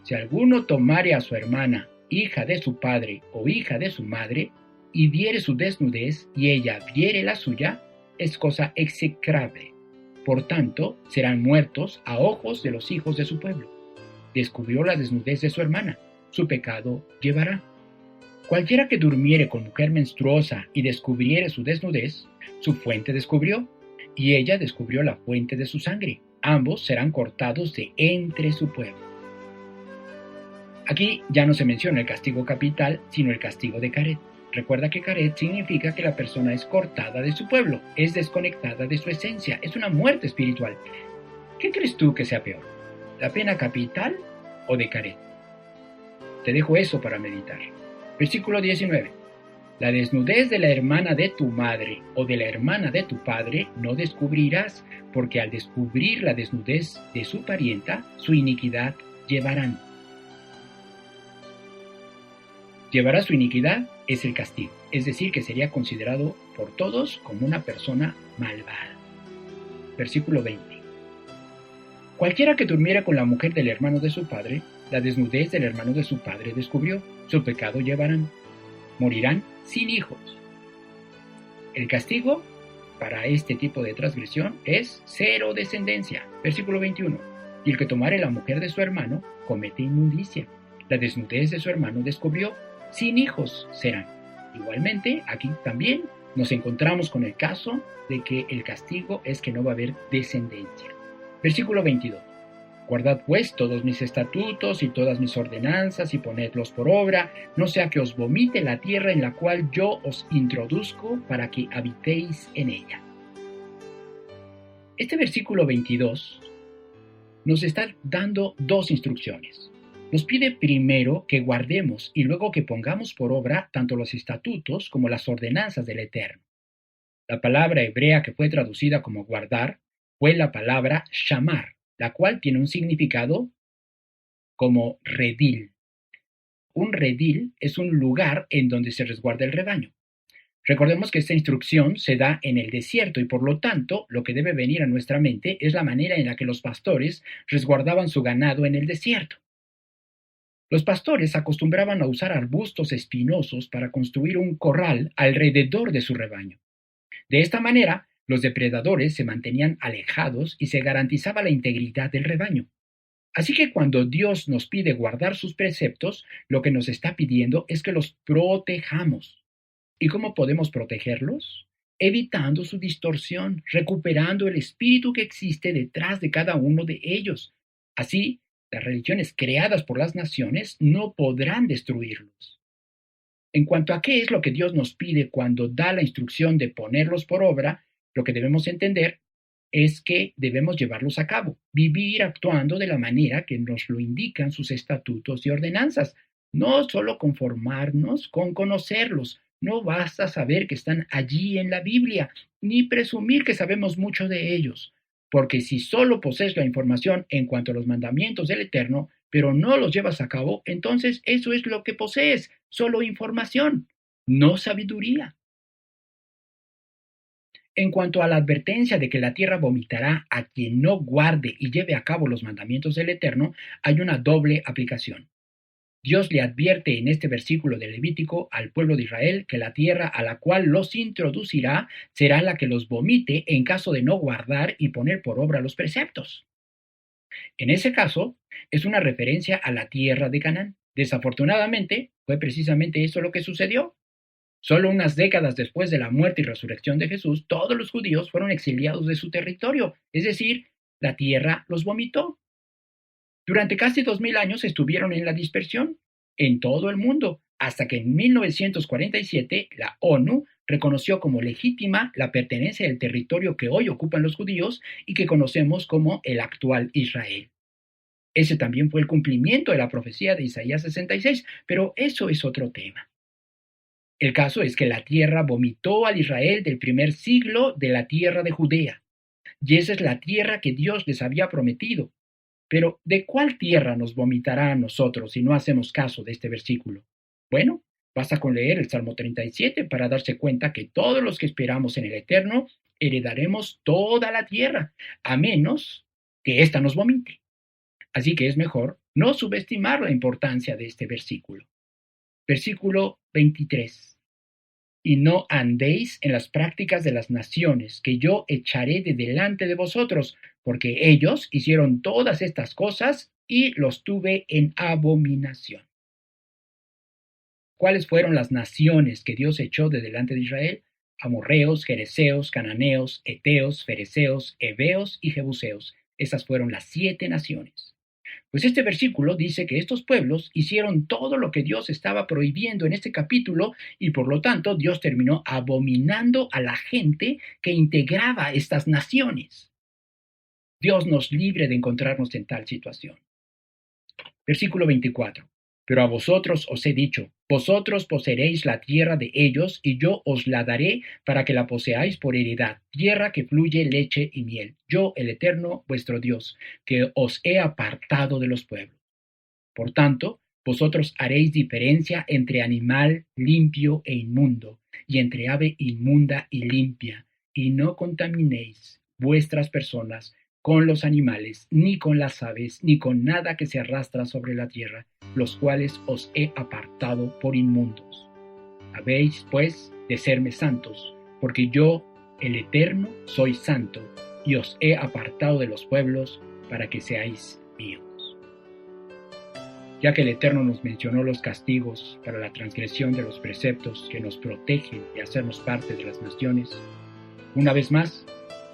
S1: Si alguno tomare a su hermana, hija de su padre o hija de su madre, y viere su desnudez, y ella viere la suya, es cosa execrable. Por tanto, serán muertos a ojos de los hijos de su pueblo. Descubrió la desnudez de su hermana, su pecado llevará. Cualquiera que durmiere con mujer menstruosa y descubriere su desnudez, su fuente descubrió, y ella descubrió la fuente de su sangre. Ambos serán cortados de entre su pueblo. Aquí ya no se menciona el castigo capital, sino el castigo de caret. Recuerda que caret significa que la persona es cortada de su pueblo, es desconectada de su esencia, es una muerte espiritual. ¿Qué crees tú que sea peor? ¿La pena capital o de caret? Te dejo eso para meditar. Versículo 19. La desnudez de la hermana de tu madre o de la hermana de tu padre no descubrirás, porque al descubrir la desnudez de su parienta, su iniquidad llevarán. Llevará su iniquidad es el castigo, es decir, que sería considerado por todos como una persona malvada. Versículo 20. Cualquiera que durmiera con la mujer del hermano de su padre, la desnudez del hermano de su padre descubrió, su pecado llevarán, morirán sin hijos. El castigo para este tipo de transgresión es 0 descendencia. Versículo 21. Y el que tomare la mujer de su hermano comete inmundicia. La desnudez de su hermano descubrió, sin hijos serán. Igualmente, aquí también nos encontramos con el caso de que el castigo es que no va a haber descendencia. Versículo 22. Guardad pues todos mis estatutos y todas mis ordenanzas y ponedlos por obra, no sea que os vomite la tierra en la cual yo os introduzco para que habitéis en ella. Este versículo 22 nos está dando dos instrucciones. Nos pide primero que guardemos y luego que pongamos por obra tanto los estatutos como las ordenanzas del Eterno. La palabra hebrea que fue traducida como guardar fue la palabra shamar, la cual tiene un significado como redil. Un redil es un lugar en donde se resguarda el rebaño. Recordemos que esta instrucción se da en el desierto y por lo tanto lo que debe venir a nuestra mente es la manera en la que los pastores resguardaban su ganado en el desierto. Los pastores acostumbraban a usar arbustos espinosos para construir un corral alrededor de su rebaño. De esta manera, los depredadores se mantenían alejados y se garantizaba la integridad del rebaño. Así que cuando Dios nos pide guardar sus preceptos, lo que nos está pidiendo es que los protejamos. ¿Y cómo podemos protegerlos? Evitando su distorsión, recuperando el espíritu que existe detrás de cada uno de ellos. Así, las religiones creadas por las naciones no podrán destruirlos. En cuanto a qué es lo que Dios nos pide cuando da la instrucción de ponerlos por obra, lo que debemos entender es que debemos llevarlos a cabo, vivir actuando de la manera que nos lo indican sus estatutos y ordenanzas, no solo conformarnos con conocerlos. No basta saber que están allí en la Biblia, ni presumir que sabemos mucho de ellos, porque si solo posees la información en cuanto a los mandamientos del Eterno, pero no los llevas a cabo, entonces eso es lo que posees, solo información, no sabiduría. En cuanto a la advertencia de que la tierra vomitará a quien no guarde y lleve a cabo los mandamientos del Eterno, hay una doble aplicación. Dios le advierte en este versículo de Levítico al pueblo de Israel que la tierra a la cual los introducirá será la que los vomite en caso de no guardar y poner por obra los preceptos. En ese caso, es una referencia a la tierra de Canaán. Desafortunadamente, fue precisamente eso lo que sucedió. Solo unas décadas después de la muerte y resurrección de Jesús, todos los judíos fueron exiliados de su territorio, es decir, la tierra los vomitó. Durante casi 2000 años estuvieron en la dispersión en todo el mundo, hasta que en 1947 la ONU reconoció como legítima la pertenencia del territorio que hoy ocupan los judíos y que conocemos como el actual Israel. Ese también fue el cumplimiento de la profecía de Isaías 66, pero eso es otro tema. El caso es que la tierra vomitó al Israel del primer siglo de la tierra de Judea, y esa es la tierra que Dios les había prometido. Pero, ¿de cuál tierra nos vomitará a nosotros si no hacemos caso de este versículo? Bueno, basta con leer el Salmo 37 para darse cuenta que todos los que esperamos en el Eterno heredaremos toda la tierra, a menos que ésta nos vomite. Así que es mejor no subestimar la importancia de este versículo. Versículo 23. Y no andéis en las prácticas de las naciones, que yo echaré de delante de vosotros, porque ellos hicieron todas estas cosas y los tuve en abominación. ¿Cuáles fueron las naciones que Dios echó de delante de Israel? Amorreos, Jereseos, Cananeos, Eteos, Fereceos, Heveos y Jebuseos. Esas fueron las 7 naciones. Pues este versículo dice que estos pueblos hicieron todo lo que Dios estaba prohibiendo en este capítulo y por lo tanto Dios terminó abominando a la gente que integraba estas naciones. Dios nos libre de encontrarnos en tal situación. Versículo 24. Pero a vosotros os he dicho, vosotros poseeréis la tierra de ellos y yo os la daré para que la poseáis por heredad, tierra que fluye leche y miel. Yo, el Eterno, vuestro Dios, que os he apartado de los pueblos. Por tanto, vosotros haréis diferencia entre animal limpio e inmundo, y entre ave inmunda y limpia, y no contaminéis vuestras personas con los animales, ni con las aves, ni con nada que se arrastra sobre la tierra, los cuales os he apartado por inmundos. Habéis, pues, de serme santos, porque yo, el Eterno, soy santo, y os he apartado de los pueblos, para que seáis míos. Ya que el Eterno nos mencionó los castigos para la transgresión de los preceptos que nos protegen de hacernos parte de las naciones, una vez más,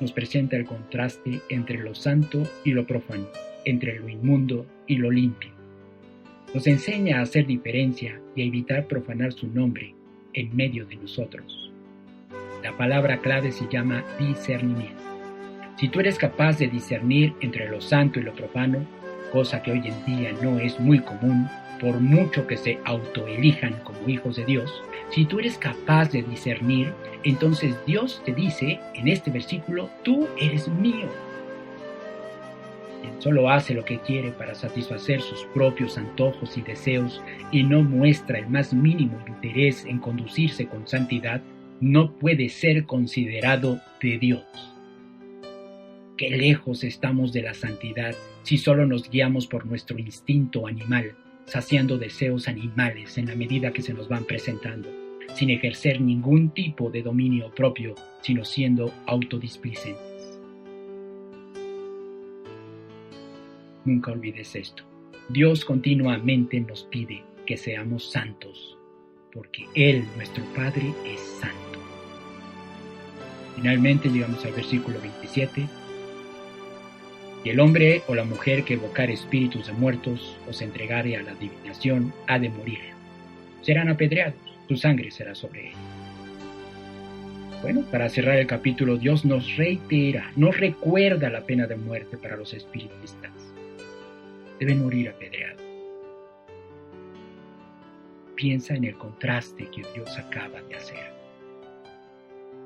S1: nos presenta el contraste entre lo santo y lo profano, entre lo inmundo y lo limpio. Nos enseña a hacer diferencia y a evitar profanar su nombre en medio de nosotros. La palabra clave se llama discernimiento. Si tú eres capaz de discernir entre lo santo y lo profano, cosa que hoy en día no es muy común, por mucho que se autoelijan como hijos de Dios, si tú eres capaz de discernir, entonces Dios te dice en este versículo, tú eres mío. Quien solo hace lo que quiere para satisfacer sus propios antojos y deseos y no muestra el más mínimo interés en conducirse con santidad, no puede ser considerado de Dios. Qué lejos estamos de la santidad si solo nos guiamos por nuestro instinto animal, saciando deseos animales en la medida que se nos van presentando. sin ejercer ningún tipo de dominio propio, sino siendo autodisplicentes. Nunca olvides esto. Dios continuamente nos pide que seamos santos, porque Él, nuestro Padre, es santo. Finalmente llegamos al versículo 27. Y el hombre o la mujer que evocare espíritus de muertos o se entregare a la adivinación ha de morir. Serán apedreados, su sangre será sobre él. Bueno, para cerrar el capítulo, Dios nos reitera, nos recuerda la pena de muerte para los espiritistas. Deben morir apedreados. Piensa en el contraste que Dios acaba de hacer.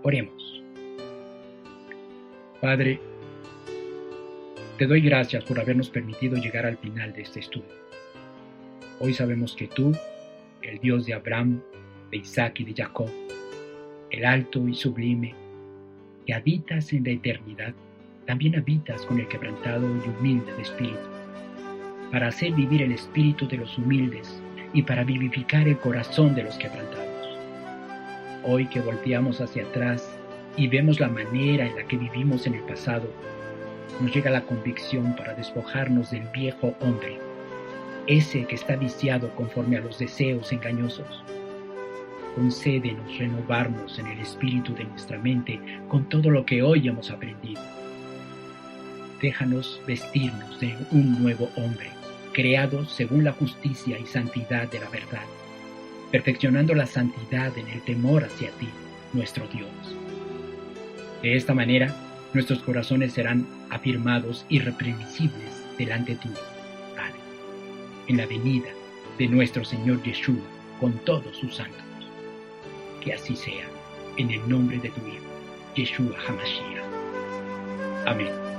S1: Oremos. Padre, te doy gracias por habernos permitido llegar al final de este estudio. Hoy sabemos que tú, el Dios de Abraham, de Isaac y de Jacob, el alto y sublime, que habitas en la eternidad, también habitas con el quebrantado y humilde de espíritu, para hacer vivir el espíritu de los humildes y para vivificar el corazón de los quebrantados. Hoy que volteamos hacia atrás y vemos la manera en la que vivimos en el pasado, nos llega la convicción para despojarnos del viejo hombre, ese que está viciado conforme a los deseos engañosos. Concédenos renovarnos en el espíritu de nuestra mente con todo lo que hoy hemos aprendido. Déjanos vestirnos de un nuevo hombre, creado según la justicia y santidad de la verdad, perfeccionando la santidad en el temor hacia ti, nuestro Dios. De esta manera, nuestros corazones serán afirmados irreprensibles delante tuyo, Padre, en la venida de nuestro Señor Yeshua con todos sus santos. Que así sea, en el nombre de tu Hijo, Yeshua HaMashiach. Amén.